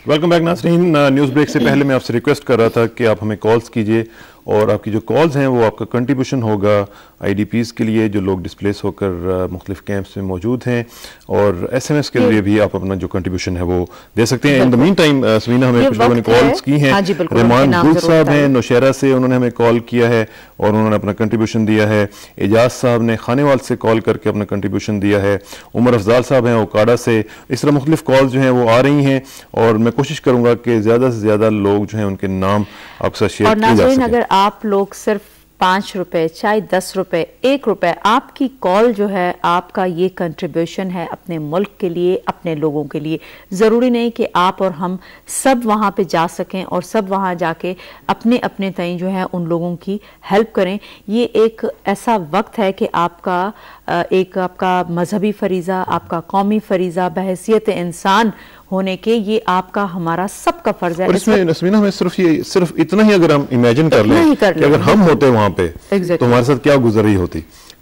Welcome back नाज़रीन। News break से पहले मैं आपसे रिक्वेस्ट कर रहा था कि आप हमें कॉल्स कीजिए और आपकी जो कॉल्स हैं वो आपका कंट्रीब्यूशन होगा आईडीपीज़ के लिए जो लोग डिस्प्लेस होकर मुख्तलिफ कैंप्स में मौजूद हैं, और एसएमएस के जरिए भी आप अपना जो कंट्रीब्यूशन है वो दे सकते हैं। In the meantime Sameena हमें कुछ लोगों ने कॉल्स की हैं। रहमान गुल साहब हैं नौशहरा से, उन्होंने हमें कॉल किया है और उन्होंने अपना कंट्रीब्यूशन दिया है। एजाज साहब ने खानेवाल से कॉल करके अपना कंट्रीब्यूशन दिया है। उमर अफजाल साहब हैं ओकाड़ा से। इस तरह मुख्तलिफ कॉल्स जो हैं वो आ रही हैं और मैं कोशिश करूंगा कि ज़्यादा से ज़्यादा लोग जो हैं उनके नाम आपके साथ शेयर किए जा सकें। अगर आप लोग सिर्फ 5 रुपए, चाहे 10 रुपए, 1 रुपए, आपकी कॉल जो है, आपका ये कंट्रीब्यूशन है अपने मुल्क के लिए, अपने लोगों के लिए। ज़रूरी नहीं कि आप और हम सब वहाँ पे जा सकें और सब वहाँ जाके अपने अपने तय जो है उन लोगों की हेल्प करें। ये एक ऐसा वक्त है कि आपका आपका मजहबी फरीज़ा, आपका कौमी फरीज़ा बहैसियत इंसान होने के, ये आपका हमारा सबका फर्ज है। और इसमें नस्मीना हमें सिर्फ इतना ही अगर हम इमेजिन कर लें कि अगर हम होते वहां पे तो हमारे साथ क्या गुजर रही होती,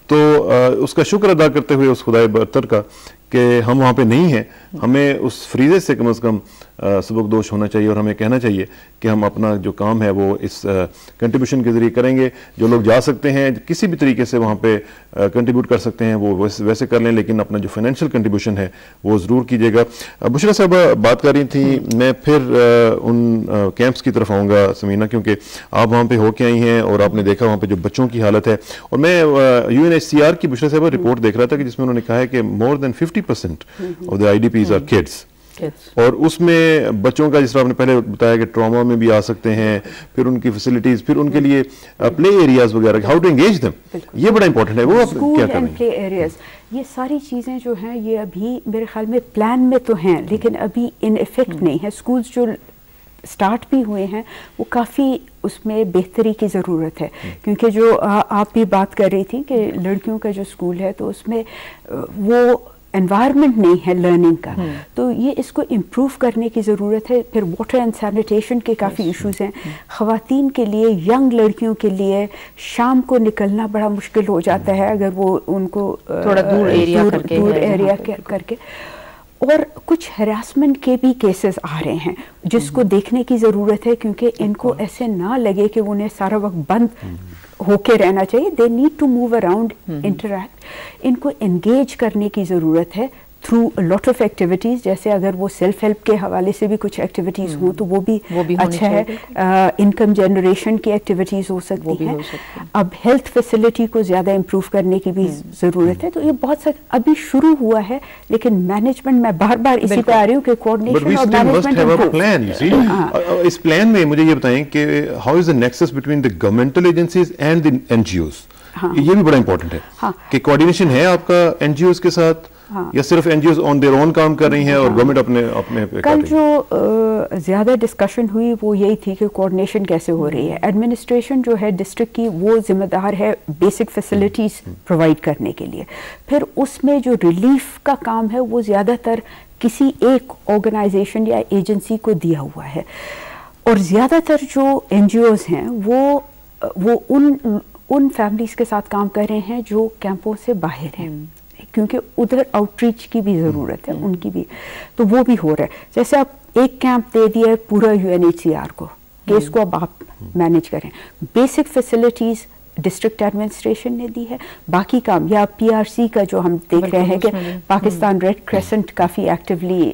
तो उसका शुक्र अदा करते हुए उस खुदाए बरतर का कि हम वहाँ पे नहीं हैं, हमें उस फ्रीजे से कम सबकदोश होना चाहिए और हमें कहना चाहिए कि हम अपना जो काम है वो इस कंट्रीब्यूशन के जरिए करेंगे। जो लोग जा सकते हैं किसी भी तरीके से वहाँ पे कंट्रीब्यूट कर सकते हैं वो वैसे कर लें, लेकिन अपना जो फाइनेंशियल कंट्रीब्यूशन है वो ज़रूर कीजिएगा। बुशरा साहब बात कर रही थी, मैं फिर उन कैंप्स की तरफ आऊँगा समीना, क्योंकि आप वहाँ पे होके आई हैं और आपने देखा वहाँ पे जो बच्चों की हालत है। और मैं UNHCR की बुशरा साहब रिपोर्ट देख रहा था कि जिसमें उन्होंने कहा है कि more than 50% of the IDPs are kids. और उसमें बच्चों का, जिस तरह आपने पहले बताया कि ट्रॉमा में भी आ सकते हैं, फिर उनकी फैसिलिटीज, फिर उनके लिए प्ले एरियाज वगैरह, हाउ टू एंगेज देम, ये बड़ा इंपॉर्टेंट है। वो आप क्या कर रहे हैं? प्ले एरियाज, ये सारी चीज़ें जो हैं ये अभी मेरे ख्याल में प्लान में तो हैं लेकिन अभी इन इफेक्ट नहीं है। स्कूल्स जो स्टार्ट भी हुए हैं वो काफ़ी उसमें बेहतरी की ज़रूरत है, क्योंकि जो आप भी बात कर रही थी कि लड़कियों का जो स्कूल है तो उसमें वो एनवायरनमेंट नहीं है लर्निंग का, तो ये इसको इम्प्रूव करने की ज़रूरत है। फिर वाटर एंड सैनिटेशन के काफ़ी इश्यूज हैं। ख़वातीन के लिए, यंग लड़कियों के लिए शाम को निकलना बड़ा मुश्किल हो जाता है अगर वो उनको थोड़ा दूर एरिया करके। और कुछ हरासमेंट के भी केसेस आ रहे हैं जिसको देखने की ज़रूरत है, क्योंकि इनको ऐसे ना लगे कि उन्हें सारा वक्त बंद होके रहना चाहिए। They need to move around, interact. इनको एंगेज करने की ज़रूरत है थ्रू लॉट ऑफ एक्टिविटीज़, जैसे अगर वो सेल्फ हेल्प के हवाले से भी कुछ एक्टिविटीज़ हों तो वो भी अच्छा है। इनकम जनरेशन की एक्टिविटीज़ हो सकती हैं। अब हेल्थ फैसिलिटी को ज़्यादा इम्प्रूव करने की भी ज़रूरत है। तो ये बहुत सा अभी शुरू हुआ है, लेकिन मैनेजमेंट, मैं बार बार इसी पे आ रही हूँ कि कोऑर्डिनेशन और मैनेजमेंट। इस प्लान में मुझे ये बताएं कि how is the nexus between the governmental agencies and the NGOs? ये भी बड़ा इंपॉर्टेंट है कि कोऑर्डिनेशन है आपका NGOs के साथ, या सिर्फ NGOs ऑन देयर ओन काम कर रही हैं और गवर्नमेंट अपने पे कल जो ज़्यादा डिस्कशन हुई वो यही थी कि कोऑर्डिनेशन कैसे हो रही है। एडमिनिस्ट्रेशन जो है डिस्ट्रिक्ट की वो जिम्मेदार है बेसिक फैसिलिटीज़ प्रोवाइड करने के लिए। फिर उसमें जो रिलीफ का काम है वो ज़्यादातर किसी एक ऑर्गेनाइजेशन या एजेंसी को दिया हुआ है, और ज़्यादातर जो NGOs हैं वो उन फैमिलीज़ के साथ काम कर रहे हैं जो कैंपों से बाहर हैं, क्योंकि उधर आउटरीच की भी ज़रूरत है उनकी भी, तो वो भी हो रहा है। जैसे आप एक कैंप दे दिया है पूरा UNHCR को कि इसको अब आप मैनेज करें। बेसिक फैसिलिटीज़ डिस्ट्रिक्ट एडमिनिस्ट्रेशन ने दी है, बाकी काम या PRC का जो हम देख रहे हैं कि पाकिस्तान रेड क्रेसेंट काफ़ी एक्टिवली,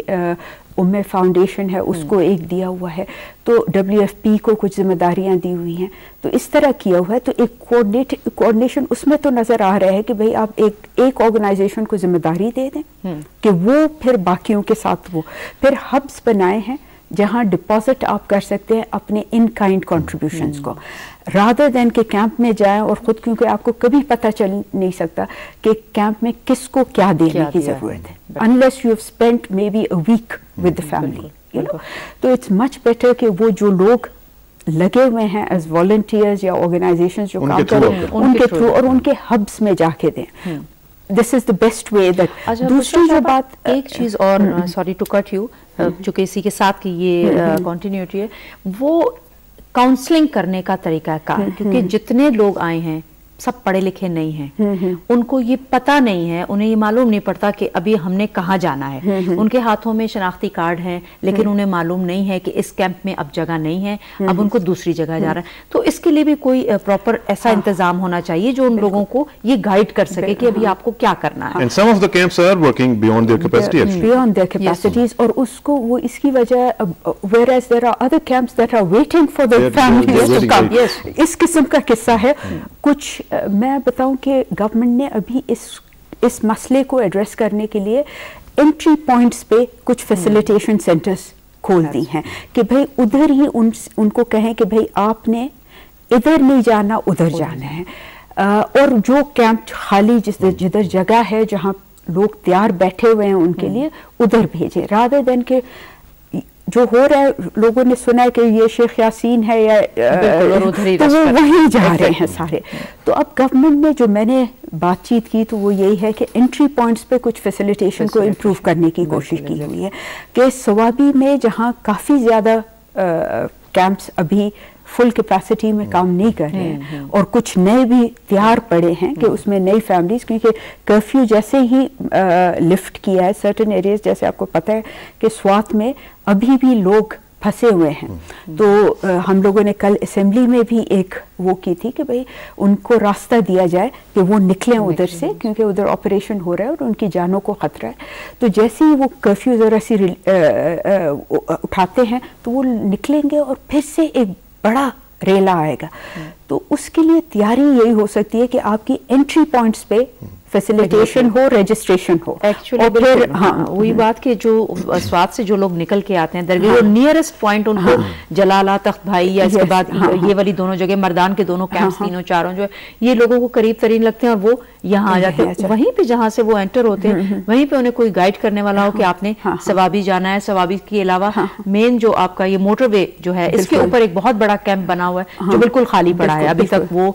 उम्मे फाउंडेशन है उसको एक दिया हुआ है, तो WFP को कुछ जिम्मेदारियां दी हुई हैं, तो इस तरह किया हुआ है। तो एक कोऑर्डिनेशन उसमें तो नज़र आ रहा है कि भाई आप एक ऑर्गेनाइजेशन को जिम्मेदारी दे दें कि वो फिर बाकियों के साथ वो फिर हब्स बनाए हैं जहां डिपॉजिट आप कर सकते हैं अपने इन काइंड कॉन्ट्रीब्यूशंस को, रादर देन के कैंप में जाएं और खुद, क्योंकि आपको कभी पता चल नहीं सकता कि कैंप में किसको क्या देने की ज़रूरत है, unless you have spent may be a week with the family, you know. तो इट्स मच बेटर कि वो जो लोग लगे हुए हैं एज वॉलंटियर्स या ऑर्गेनाइजेशंस जो काम कर रहे हैं उनके थ्रू और उनके हब्स में जाके दें। This is the best way that. दूसरी जो बात, एक चीज़ और, सॉरी टू कट यू, चूंकि इसी के साथ की ये कॉन्टिन्यूटी है, वो काउंसलिंग करने का तरीका कार, क्योंकि जितने लोग आए हैं सब पढ़े लिखे नहीं हैं, उनको ये पता नहीं है, उन्हें ये मालूम नहीं पड़ता कि अभी हमने कहाँ जाना है। उनके हाथों में शनाख्ती कार्ड है लेकिन उन्हें मालूम नहीं है कि इस कैंप में अब जगह नहीं है, अब उनको दूसरी जगह जा रहा है। तो इसके लिए भी कोई प्रॉपर ऐसा इंतजाम होना चाहिए जो उन लोगों को ये गाइड कर सके कि अभी आपको क्या करना है। And some of the camps are working beyond their capacity actually. Beyond their capacities, और उसको वो इसकी वजह, whereas there are other camps that are waiting for the families to come. इस किस्म का किस्सा है। कुछ मैं बताऊं कि गवर्नमेंट ने अभी इस मसले को एड्रेस करने के लिए एंट्री पॉइंट्स पे कुछ फैसिलिटेशन सेंटर्स खोल दी हैं कि भाई उधर ही उनको कहें कि भाई आपने इधर नहीं जाना, उधर जाना है। और जो कैंप खाली जिधर जगह है जहाँ लोग तैयार बैठे हुए हैं उनके लिए उधर भेजें, रादर देन के जो हो रहा है लोगों ने सुना है कि ये शेख यासीन है या तो वो वहीं जा रहे हैं सारे। तो अब गवर्नमेंट ने जो मैंने बातचीत की तो वो यही है कि एंट्री पॉइंट्स पे कुछ फैसिलिटेशन को इम्प्रूव करने की कोशिश की हुई है कि सवाबी में जहाँ काफ़ी ज़्यादा कैंप्स अभी फुल कैपेसिटी में काम नहीं कर रहे हैं और कुछ नए भी तैयार पड़े हैं कि उसमें नई फैमिलीज, क्योंकि कर्फ्यू जैसे ही लिफ्ट किया है सर्टेन एरियाज, जैसे आपको पता है कि स्वात में अभी भी लोग फंसे हुए हैं। तो हम लोगों ने कल असेंबली में भी एक वो की थी कि भाई उनको रास्ता दिया जाए कि वो निकलें उधर से, क्योंकि उधर ऑपरेशन हो रहा है और उनकी जानों को खतरा है। तो जैसे ही वो कर्फ्यू ज़रा सी उठाते हैं तो वो निकलेंगे और फिर से एक बड़ा रेला आएगा। तो उसके लिए तैयारी यही हो सकती है कि आपकी एंट्री पॉइंट्स पे फैसिलिटेशन हो, रजिस्ट्रेशन हो। एक्चुअली फिर वही बात कि जो स्वाद से जो लोग निकल के आते हैं दरगाह वो नियरेस्ट पॉइंट उनको जलाला, तख्त भाई या इसके बाद ये वाली दोनों जगह मर्दान के दोनों कैंप्स तीनों चारों जो है ये लोगों को करीब तरीन लगते हैं और वो यहाँ आ जाते हैं। वहीं पे जहाँ से वो एंटर होते हैं वहीं पे उन्हें कोई गाइड करने वाला हो कि आपने सवाबी जाना है। सवाबी के अलावा मेन जो आपका ये मोटरवे जो है इसके ऊपर एक बहुत बड़ा कैंप बना हुआ है जो बिल्कुल खाली पड़ा है, अभी तक वो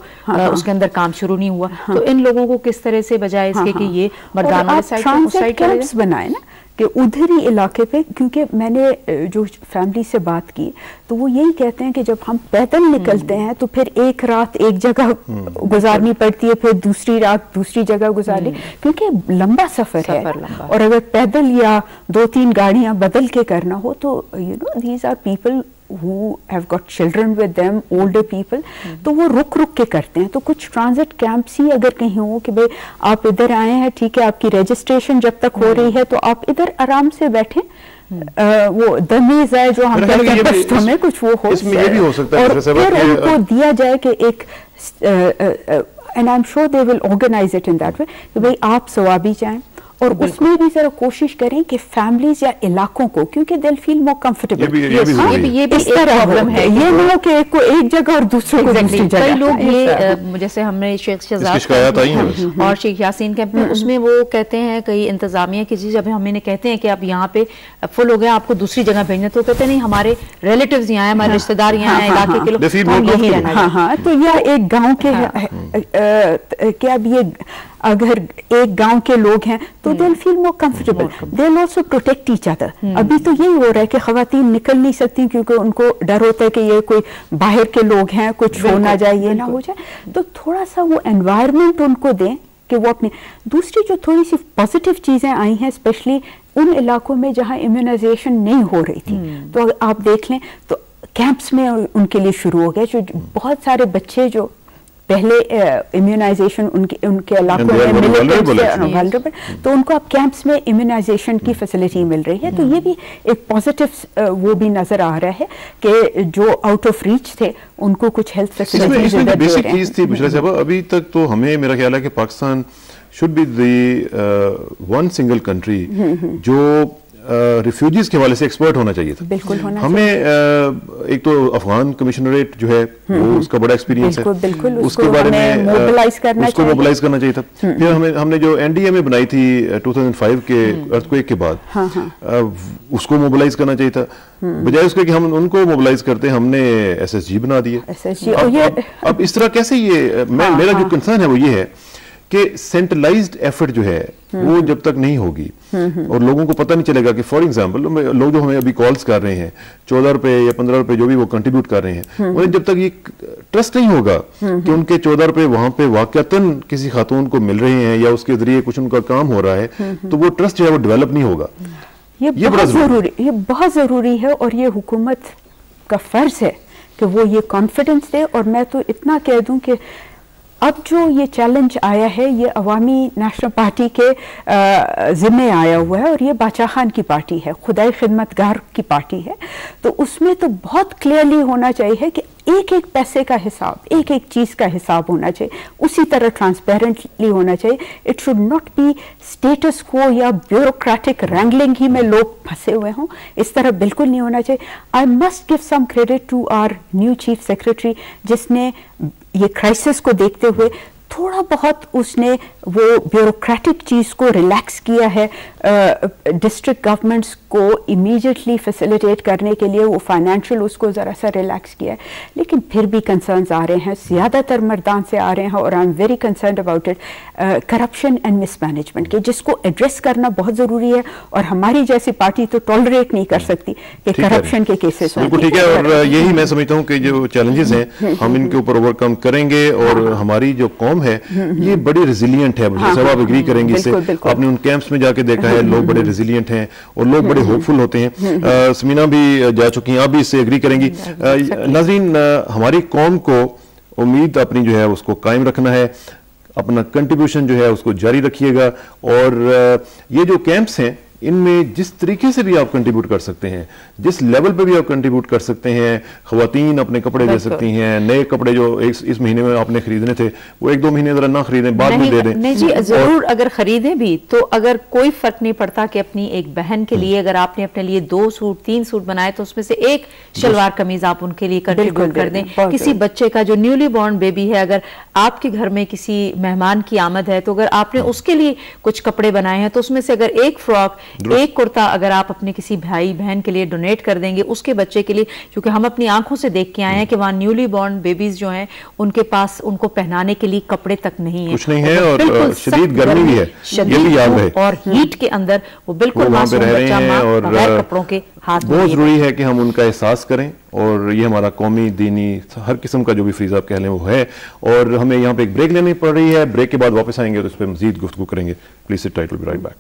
उसके अंदर काम शुरू नहीं हुआ। तो इन लोगों को किस तरह से बजाय इसके कि ये मर्दाना साइड कैंप्स बनाए ना कि उधर ही इलाके पे, क्योंकि मैंने जो फैमिली से बात की तो वो यही कहते हैं कि जब हम पैदल निकलते हैं तो फिर एक रात एक जगह गुजारनी पड़ती है, फिर दूसरी रात दूसरी जगह गुजारनी, क्योंकि लंबा सफर है। और अगर पैदल या 2-3 गाड़ियां बदल के करना हो तो you know these are people who have got children with them, older people, तो वो रुक रुक के करते हैं। तो कुछ ट्रांजिट कैंप्स ही अगर कहीं हो कि भाई आप इधर आए हैं, ठीक है, आपकी रजिस्ट्रेशन जब तक हो रही है तो आप इधर आराम से बैठें। वो दमीज है जो हम कहते हैं पश्तो में कुछ वो हो, ये भी हो सकता है और फिर उनको दिया जाए कि एक and I am sure they will organise it in that way कि भाई आप सवाबी जाएं और उसमें भी जरा कोशिश करें कि फैमिलीज या इलाकों को, क्योंकि दिल फील मोर कंफर्टेबल। ये भी एक प्रॉब्लम है, ये नहीं हो कि एक को एक जगह और दूसरे को दूसरी जगह। कई लोग ये जैसे हमने शेख शहजाद और शेख यासीन कैंप में उसमें वो कहते हैं कई इंतजामिया की चीज, जब हम इन्हें कहते हैं कि आप यहाँ पे फुल हो गया आपको दूसरी जगह भेजना, तो कहते नहीं हमारे रिलेटिव्स यहाँ हैं, हमारे रिश्तेदार यहाँ हैं, इलाके के लोग यही रहना। हाँ, तो यह एक गाँव के क्या अब ये अगर एक गांव के लोग हैं तो they will feel more comfortable, they will also protect each other. अभी तो यही हो रहा है कि खवातीन निकल नहीं सकती क्योंकि उनको डर होता है कि ये कोई बाहर के लोग हैं, कुछ हो ना जाए, ये ना हो जाए। तो थोड़ा सा वो एनवायरनमेंट उनको दें कि वो अपने। दूसरी जो थोड़ी सी पॉजिटिव चीज़ें आई हैं स्पेशली उन इलाकों में जहाँ इम्यूनाइजेशन नहीं हो रही थी, तो आप देख लें तो कैंप्स में उनके लिए शुरू हो गया। जो बहुत सारे बच्चे जो पहले इम्यूनाइजेशन उनके इलाकों में मिले तो उनको अब कैंप्स में इम्यूनाइजेशन की फैसिलिटी मिल रही है। तो ये भी एक पॉजिटिव वो भी नजर आ रहा है कि जो आउट ऑफ रीच थे उनको कुछ हेल्थ फैसिलिटीज बेसिक चीज थी पिछले साल। अभी तक तो हमें मेरा ख्याल है कि Pakistan should be the one single country जो रिफ्यूजीज के हवाले से एक्सपर्ट होना चाहिए था। बिल्कुल होना हमें एक तो अफगान कमिश्नरेट जो है वो उसका बड़ा एक्सपीरियंस है, उसके बारे में मोबिलाइज करना चाहिए था। फिर हमने जो एनडीए में बनाई थी 2005 के अर्थक्वेक के बाद उसको मोबिलाइज करना चाहिए था। बजाय उसके कि हम उनको मोबिलाइज करते हमने एसएसजी बना दिए। अब इस तरह कैसे ये मेरा जो कंसर्न है वो ये है कि सेंट्रलाइज्ड एफर्ट जो है वो जब तक नहीं होगी और लोगों को पता नहीं चलेगा कि फॉर एग्जांपल लोग जो हमें अभी कॉल्स कर रहे हैं 14 रुपए या 15 रुपए जो भी वो कंट्रीब्यूट कर रहे हैं, उन्हें जब तक ये ट्रस्ट नहीं होगा कि उनके 14 रुपए वहां पे वाकईतन किसी खातून को मिल रहे हैं या उसके जरिए कुछ उनका काम हो रहा है, तो वो ट्रस्ट जो है वो डेवलप नहीं होगा। ये बहुत जरूरी है और ये हुकूमत का फर्ज है कि वो ये कॉन्फिडेंस दे। और मैं तो इतना कह दूं कि अब जो ये चैलेंज आया है ये अवामी नेशनल पार्टी के ज़िम्मे आया हुआ है और ये बादशाह खान की पार्टी है, खुदाई खिदमतगार की पार्टी है। तो उसमें तो बहुत क्लियरली होना चाहिए कि एक एक पैसे का हिसाब, एक एक चीज़ का हिसाब होना चाहिए, उसी तरह ट्रांसपेरेंटली होना चाहिए। It should not be status को या ब्यूरोक्रेटिक रैंगलिंग ही में लोग फंसे हुए हों, इस तरह बिल्कुल नहीं होना चाहिए। I must give some credit to our new chief secretary, जिसने ये क्राइसिस को देखते हुए थोड़ा बहुत उसने वो ब्यूरोक्रेटिक चीज़ को रिलैक्स किया है। डिस्ट्रिक्ट गवर्नमेंट्स को इमीडिएटली फैसिलिटेट करने के लिए वो फाइनेंशियल उसको ज़रा सा रिलैक्स किया है, लेकिन फिर भी कंसर्न्स आ रहे हैं, ज़्यादातर मर्दान से आ रहे हैं और I am very concerned about it, corruption and mismanagement के, जिसको एड्रेस करना बहुत ज़रूरी है। और हमारी जैसी पार्टी तो टॉलरेट नहीं कर सकती कि करप्शन के केसेस बिल्कुल ठीक है। और यही मैं समझता हूँ कि जो चैलेंजेस हैं हम इनके ऊपर ओवरकम करेंगे और हमारी जो कौम है ये बड़ी रेजिलियंट है। मुझे सब आप एग्री करेंगे इससे। आपने उन कैंप्स में जाके देखा है, लोग बड़े रेजिलियंट हैं और लोग बड़े होपफुल होते हैं। समीना भी जा चुकी हैं, आप भी इससे एग्री करेंगी। नाज़रीन, हमारी कौम को उम्मीद अपनी जो है उसको कायम रखना है, अपना कंट्रीब्यूशन जो है उसको जारी रखिएगा। और ये जो कैंप्स हैं इनमें जिस तरीके से भी आप कंट्रीब्यूट कर सकते हैं, जिस लेवल पे भी आप कंट्रीब्यूट कर सकते हैं, खवातीन अपने कपड़े दे सकती हैं, नए कपड़े जो इस महीने में आपने खरीदने थे वो 1-2 महीने जरा ना खरीदें, बाद में दे दें। नहीं जी, जरूर अगर खरीदें भी तो अगर कोई फर्क नहीं पड़ता कि अपनी एक बहन के लिए अगर आपने अपने लिए 2 सूट 3 सूट बनाए तो उसमें से एक शलवार कमीज आप उनके लिए कंट्रीब्यूट कर दें। किसी बच्चे का जो न्यूली बॉर्न बेबी है, अगर आपके घर में किसी मेहमान की आमद है तो अगर आपने उसके लिए कुछ कपड़े बनाए हैं तो उसमें से अगर एक फ्रॉक, एक कुर्ता अगर आप अपने किसी भाई बहन के लिए डोनेट कर देंगे, उसके बच्चे के लिए, क्योंकि हम अपनी आंखों से देख के आए हैं कि वहां न्यूली बॉर्न बेबीज जो हैं उनके पास उनको पहनाने के लिए कपड़े तक नहीं है, कुछ नहीं है और शदीद गर्मी भी है, ये भी याद रहे। और हीट के अंदर वो बिल्कुल मासूम बच्चा बगैर कपड़ों के हाथ। बहुत जरूरी है कि हम उनका एहसास करें और ये हमारा कौमी दीनी हर किस्म का जो भी फ्रीज आप कह लें वो है। और हमें यहाँ पे एक ब्रेक लेनी पड़ रही है, ब्रेक के बाद वापस आएंगे तो इस पर मजीद गुफ्तगू करेंगे। Please sit tight, will be right back.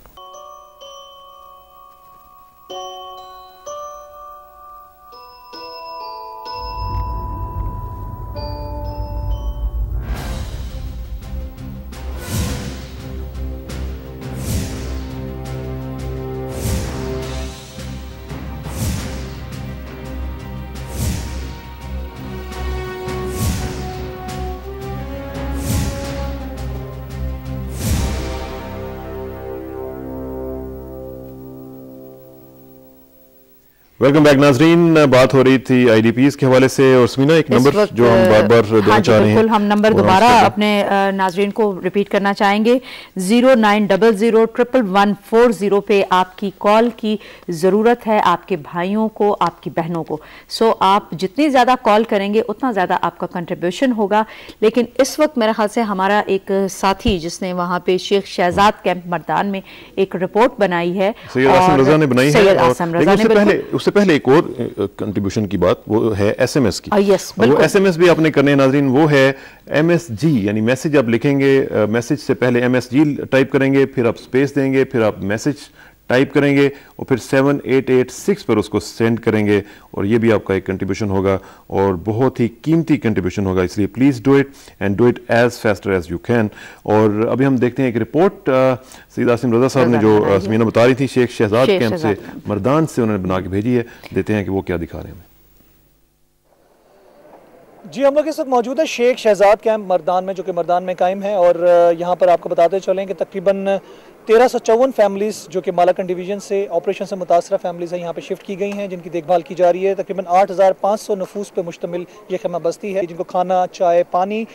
Welcome back नाजरीन, बात हो रही थी आईडीपीज के हवाले से और समीना एक नंबर जो हम बार बार देना चाह रहे हैं, हम नंबर दोबारा अपने नाजरीन को रिपीट करना चाहेंगे। 09001140 पे आपकी कॉल की जरूरत है, आपके भाइयों को, आपकी बहनों को। सो आप जितनी ज्यादा कॉल करेंगे उतना ज्यादा आपका कंट्रीब्यूशन होगा। लेकिन इस वक्त मेरे ख्याल से हमारा एक साथी जिसने वहां पे शेख शहजाद कैंप मर्दान में एक रिपोर्ट बनाई है, सैयद आसिम रजा ने बनाई है। उससे पहले एक और कंट्रीब्यूशन की बात वो है एसएमएस की। वो एसएमएस भी आपने करने नाजरीन, वो है एमएसजी, यानी मैसेज आप लिखेंगे, मैसेज से पहले एमएसजी टाइप करेंगे, फिर आप स्पेस देंगे, फिर आप मैसेज टाइप करेंगे और फिर 7886 पर उसको सेंड करेंगे और ये भी आपका एक कंट्रीब्यूशन होगा और बहुत ही कीमती कंट्रीब्यूशन होगा। इसलिए please do it and do it as faster as you can. और अभी हम देखते हैं एक रिपोर्ट सैयद आसिम रजा साहब ने जो समीना बता रही थी शेख शहजाद कैंप से मर्दान से उन्होंने बना के भेजी है। देते हैं कि वो क्या दिखा रहे हैं। जी, हम लोग इस वक्त मौजूद है शेख शहजाद कैंप मर्दान में, जो कि मर्दान में कायम है। और यहाँ पर आपको बताते चलें कि तकरीबन 1354 फैमिलीज़ जो कि मालाकंड डिवीज़न से ऑपरेशन से मुतासरा फैमिलीज़ हैं यहाँ पे शिफ्ट की गई हैं, जिनकी देखभाल की जा रही है। तकरीबन 8500 नफूस पे मुश्तमिल ये खैमा बस्ती है, जिनको खाना, चाय, पानी,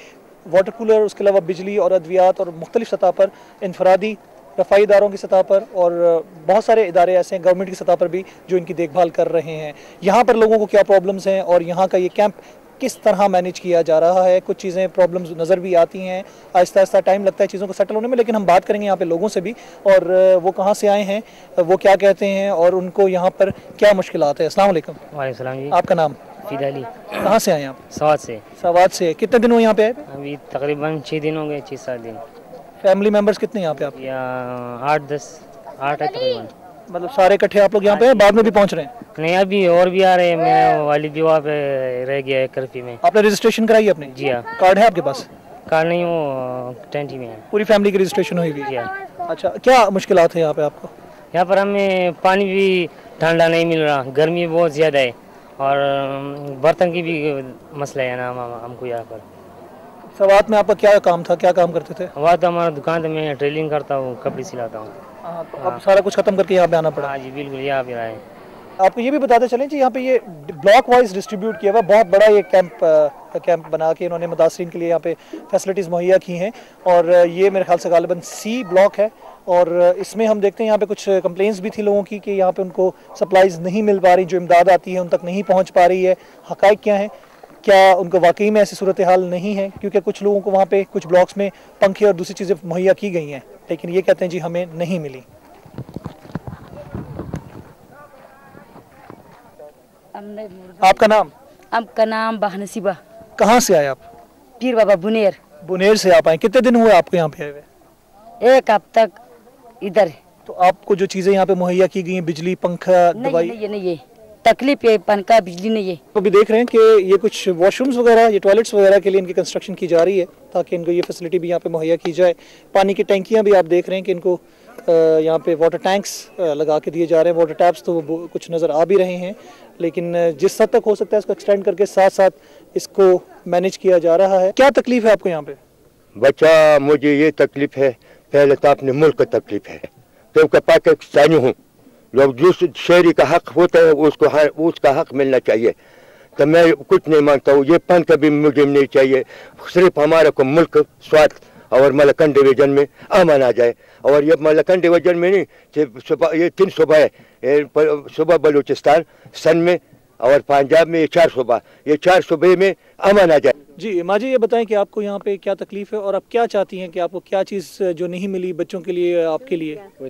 वाटर कूलर, उसके अलावा बिजली और अद्वियात और मुख्तलिफ सतह पर इनफरादी रफ़ाई इदारों की सतह पर और बहुत सारे इदारे ऐसे हैं गवर्नमेंट की सतह पर भी जो इनकी देखभाल कर रहे हैं। यहाँ पर लोगों को क्या प्रॉब्लम्स हैं और यहाँ का ये कैंप किस तरह मैनेज किया जा रहा है। कुछ चीज़ें प्रॉब्लम्स नज़र भी आती हैं, आहिस्ता आहिस्ता टाइम लगता है चीज़ों को सेटल होने में, लेकिन हम बात करेंगे यहाँ पे लोगों से भी, और वो कहाँ से आए हैं, वो क्या कहते हैं और उनको यहाँ पर क्या मुश्किलात है। अस्सलाम वालेकुम। वालेकुम सलाम जी। आपका नाम? फीद अली। कहाँ से आए आप? सवाद से। सवाद से। कितने दिन हुए यहाँ पे आए? अभी तकरीबन 6 दिन हो गए, 6-7 दिन। फैमिली मेंबर्स कितने यहाँ पे आप? या 8 है तकरीबन। मतलब सारे इकट्ठे आप लोग यहाँ पे हैं, बाद में भी पहुँच रहे हैं? नहीं, अभी और भी आ रहे हैं। मैं वालिद भी वहाँ पे रह गया है करफी में। आपने रजिस्ट्रेशन कराई है अपनी? जी हाँ। कार्ड है आपके पास? कार्ड नहीं, वो टेंटी में है। पूरी फैमिली की रजिस्ट्रेशन हुई हुई? जी हाँ। अच्छा, क्या मुश्किलात है यहाँ पे आपको? यहाँ पर हमें पानी भी ठंडा नहीं मिल रहा, गर्मी बहुत ज़्यादा है, और बर्तन की भी मसला है ना हमको यहाँ पर। सवात में आपका क्या काम था, क्या काम करते थे? वहाँ तो हमारा दुकान था, मैं ट्रेलिंग करता हूँ, कपड़े सिलाता हूँ। तो अब सारा कुछ खत्म करके यहाँ पे आना पड़ा? हाँ जी बिल्कुल, यहाँ पे आए। आपको ये भी बताते चलें जी, यहाँ पे ये ब्लॉक वाइज डिस्ट्रीब्यूट किया हुआ, बहुत बड़ा ये कैंप बना के इन्होंने मुतासरीन के लिए यहाँ पे फैसिलिटीज़ मुहैया की हैं, और ये मेरे ख्याल से गालिबन सी ब्लॉक है, और इसमें हम देखते हैं यहाँ पे कुछ कंप्लेंट्स भी थी लोगों की कि यहाँ पे उनको सप्लाईज़ नहीं मिल पा रही, जो इमदाद आती है उन तक नहीं पहुँच पा रही है। हक़ाइक़ क्या है, क्या उनको वाकई में ऐसी सूरत हाल नहीं है? क्योंकि कुछ लोगों को वहाँ पे कुछ ब्लॉक्स में पंखे और दूसरी चीज़ें मुहैया की गई हैं, लेकिन ये कहते हैं जी हमें नहीं मिली। आपका नाम? आपका नाम बहनसीबा। कहाँ से आए आप? पीर बाबा बुनेर। बुनेर से आप आए। कितने दिन हुए आपको यहाँ पे आए हुए? 1 हफ्ता तक इधर। तो आपको जो चीज़ें यहाँ पे मुहैया की गई हैं, बिजली, पंखा, दवाई? नहीं ये तकलीफ है, पंखा बिजली नहीं है। तो अभी देख रहे हैं कि ये कुछ वॉशरूम्स वगैरह, ये टॉयलेट्स वगैरह के लिए इनकी कंस्ट्रक्शन की जा रही है, ताकि इनको ये फैसिलिटी भी यहाँ पे मुहैया की जाए। पानी की टैंकियाँ भी आप देख रहे हैं कि इनको यहाँ पे वाटर टैंक्स लगा के दिए जा रहे हैं। वाटर टैप्स तो कुछ नज़र आ भी रहे हैं, लेकिन जिस हद तक हो सकता है इसको एक्सटेंड करके साथ साथ इसको मैनेज किया जा रहा है। क्या तकलीफ है आपको यहाँ पे? बच्चा, मुझे ये तकलीफ है, पहले तो अपने मुल्क का तकलीफ है, क्योंकि पाकिस्तानी हूँ। लोग जिस शहरी का हक होता है उसका हक मिलना चाहिए। तो मैं कुछ नहीं मांगता हूँ, ये पन कभी मुझे नहीं चाहिए। सिर्फ हमारे को मुल्क, स्वास्थ्य और मलकन डिवीजन में अमन आ जाए। और ये मलकन डिवीजन में नहीं, ये 3 सूबा है, सूबा बलूचिस्तान, सन में और पंजाब में, ये 4 सूबा, ये 4 सूबे में अमन आ जाए। जी माँ जी, ये बताएं कि आपको यहाँ पे क्या तकलीफ है और आप क्या चाहती हैं कि आपको क्या चीज़ जो नहीं मिली बच्चों के लिए, आपके लिए? जो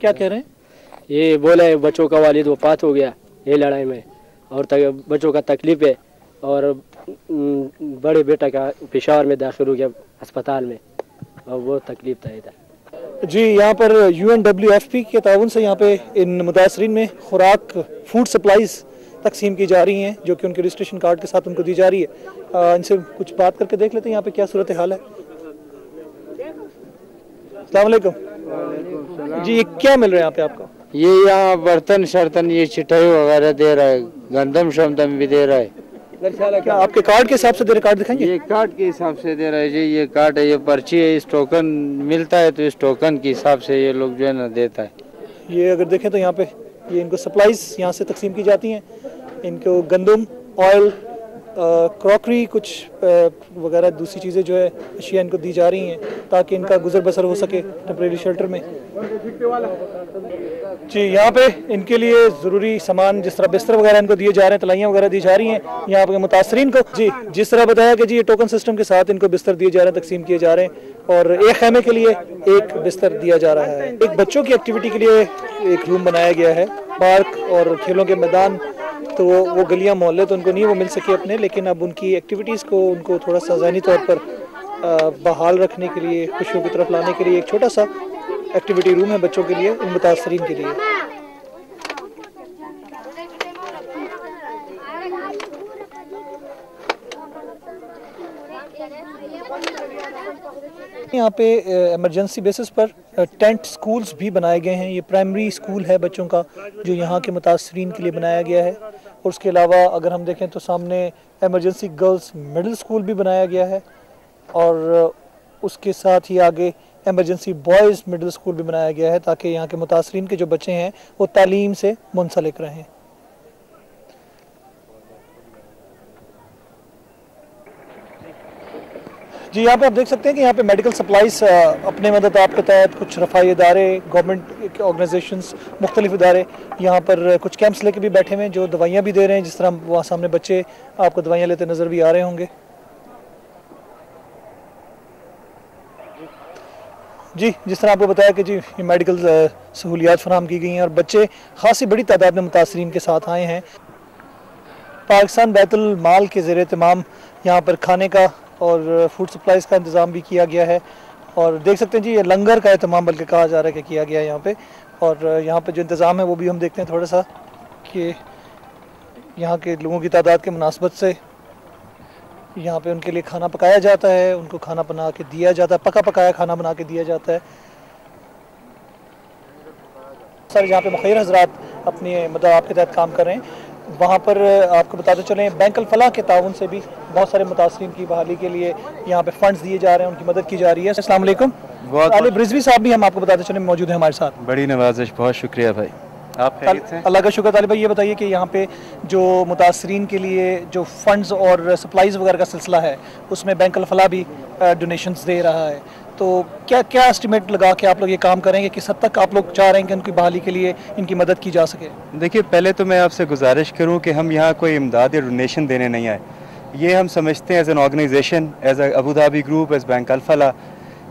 क्या कह रहे हैं? ये बोले बच्चों का वालिद वफात हो गया ये लड़ाई में, और बच्चों का तकलीफ है, और बड़े बेटा का पेशावर में दाखिल हो गया अस्पताल में, और वो तकलीफ था इधर। जी यहाँ पर UNWFP के ताउन से यहाँ पे इन मुतासरीन में खुराक, फूड सप्लाईज तकसीम की जा रही हैं, जो कि उनके रजिस्ट्रेशन कार्ड के साथ उनको दी जा रही है। इनसे कुछ बात करके देख लेते हैं यहाँ पे क्या सूरत हाल है। अस्सलाम वालेकुम जी, क्या मिल रहा है यहाँ पे आपको? ये यहाँ बर्तन शर्तन, ये चिटाई वगैरह दे रहा है, गंदम शमदम भी दे रहा है। क्या आपके कार्ड के हिसाब से दे रहे? कार्ड दिखाएंगे? ये कार्ड के हिसाब से दे रहा है जी, ये कार्ड है, ये पर्ची है, इस टोकन मिलता है, तो इस टोकन के हिसाब से ये लोग जो है ना देता है। ये अगर देखें तो यहाँ पे ये इनको सप्लाईज यहाँ से तकसीम की जाती हैं। इनको गंदम, ऑयल, क्रॉकरी, कुछ वगैरह दूसरी चीज़ें जो है अशिया इनको दी जा रही हैं, ताकि इनका गुजर बसर हो सके टेम्परेरी शेल्टर में। जी यहाँ पे इनके लिए ज़रूरी सामान, जिस तरह बिस्तर वगैरह इनको दिए जा रहे हैं, तलाइयाँ वगैरह दी जा रही हैं यहाँ पे मुतासरीन को। जी जिस तरह बताया कि जी ये टोकन सिस्टम के साथ इनको बिस्तर दिए जा रहे हैं, तकसीम किए जा रहे हैं, और एक खैमे के लिए एक बिस्तर दिया जा रहा है। एक बच्चों की एक्टिविटी के लिए एक रूम बनाया गया है, पार्क और खेलों के मैदान। तो वो गलियाँ मोहल्ले तो उनको नहीं वो मिल सके अपने, लेकिन अब उनकी एक्टिविटीज़ को उनको थोड़ा सा ज़हनी तौर पर बहाल रखने के लिए, खुशियों की तरफ लाने के लिए एक छोटा सा एक्टिविटी रूम है बच्चों के लिए, इन मुतासरीन के लिए। यहाँ पे इमरजेंसी बेसिस पर टेंट स्कूल्स भी बनाए गए हैं। ये प्राइमरी स्कूल है बच्चों का, जो यहाँ के मुतासरीन के लिए बनाया गया है। और उसके अलावा अगर हम देखें तो सामने इमरजेंसी गर्ल्स मिडिल स्कूल भी बनाया गया है, और उसके साथ ही आगे इमरजेंसी बॉयज़ मिडिल स्कूल भी बनाया गया है, ताकि यहाँ के मुतासरीन के जो बच्चे हैं वो तालीम से मुंसलिक रहें। जी, यहाँ पे आप देख सकते हैं कि यहाँ पे मेडिकल सप्लाईज अपने मदद आपके तहत कुछ रफ़ाई इदारे, गवर्नमेंट ऑर्गेनाइजेशंस, मुख्तलिफ इदारे यहाँ पर कुछ कैंप्स लेके भी बैठे हुए हैं जो दवाइयाँ भी दे रहे हैं। जिस तरह वहाँ सामने बच्चे आपको दवाइयाँ लेते नज़र भी आ रहे होंगे। जी, जिस तरह आपको बताया कि जी ये मेडिकल सहूलियात फराहम की गई हैं और बच्चे खासी बड़ी तादाद में मुतासरीन के साथ आए हैं। पाकिस्तान बैतुल माल के ज़ेर एहतमाम यहाँ पर खाने का और फूड सप्लाईज़ का इंतज़ाम भी किया गया है और देख सकते हैं जी ये लंगर का एहतमाम बल्कि कहा जा रहा है कि किया गया है यहाँ पे। और यहाँ पे जो इंतज़ाम है वो भी हम देखते हैं थोड़ा सा कि यहाँ के लोगों की तादाद के मुनासबत से यहाँ पे उनके लिए खाना पकाया जाता है, उनको खाना बना के दिया जाता है, पका पकाया खाना बना के दिया जाता है। सर यहाँ पे मुखिर हजरात अपनी मतलब आपके तहत काम कर रहे हैं। वहाँ पर आपको बताते चलें बैंक अल फलाह के ताउन से भी बहुत सारे मुतासरीन की बहाली के लिए यहाँ पे फंड्स दिए जा रहे हैं, उनकी मदद की जा रही है। अस्सलाम वालेकुम। तालिब रिजवी साहब भी हम आपको बताते चलें मौजूद है हमारे साथ। बड़ी नवाजिश, बहुत शुक्रिया भाई। आप अल्लाह का शुक्र। तालिब भाई ये बताइए कि यहाँ पे जो मुतासरीन के लिए जो फंड्स और सप्लाईज़ वगैरह का सिलसिला है उसमें बैंक अल फलाह भी डोनेशंस दे रहा है, तो क्या क्या एस्टिमेट लगा के आप लोग ये काम करेंगे, किस हद तक आप लोग चाह रहे हैं कि उनकी बहाली के लिए इनकी मदद की जा सके? देखिए, पहले तो मैं आपसे गुजारिश करूं कि हम यहाँ कोई इमदाद या डोनेशन देने नहीं आए। ये हम समझते हैं as an organisation, as Abu Dhabi group, as bank Al Falah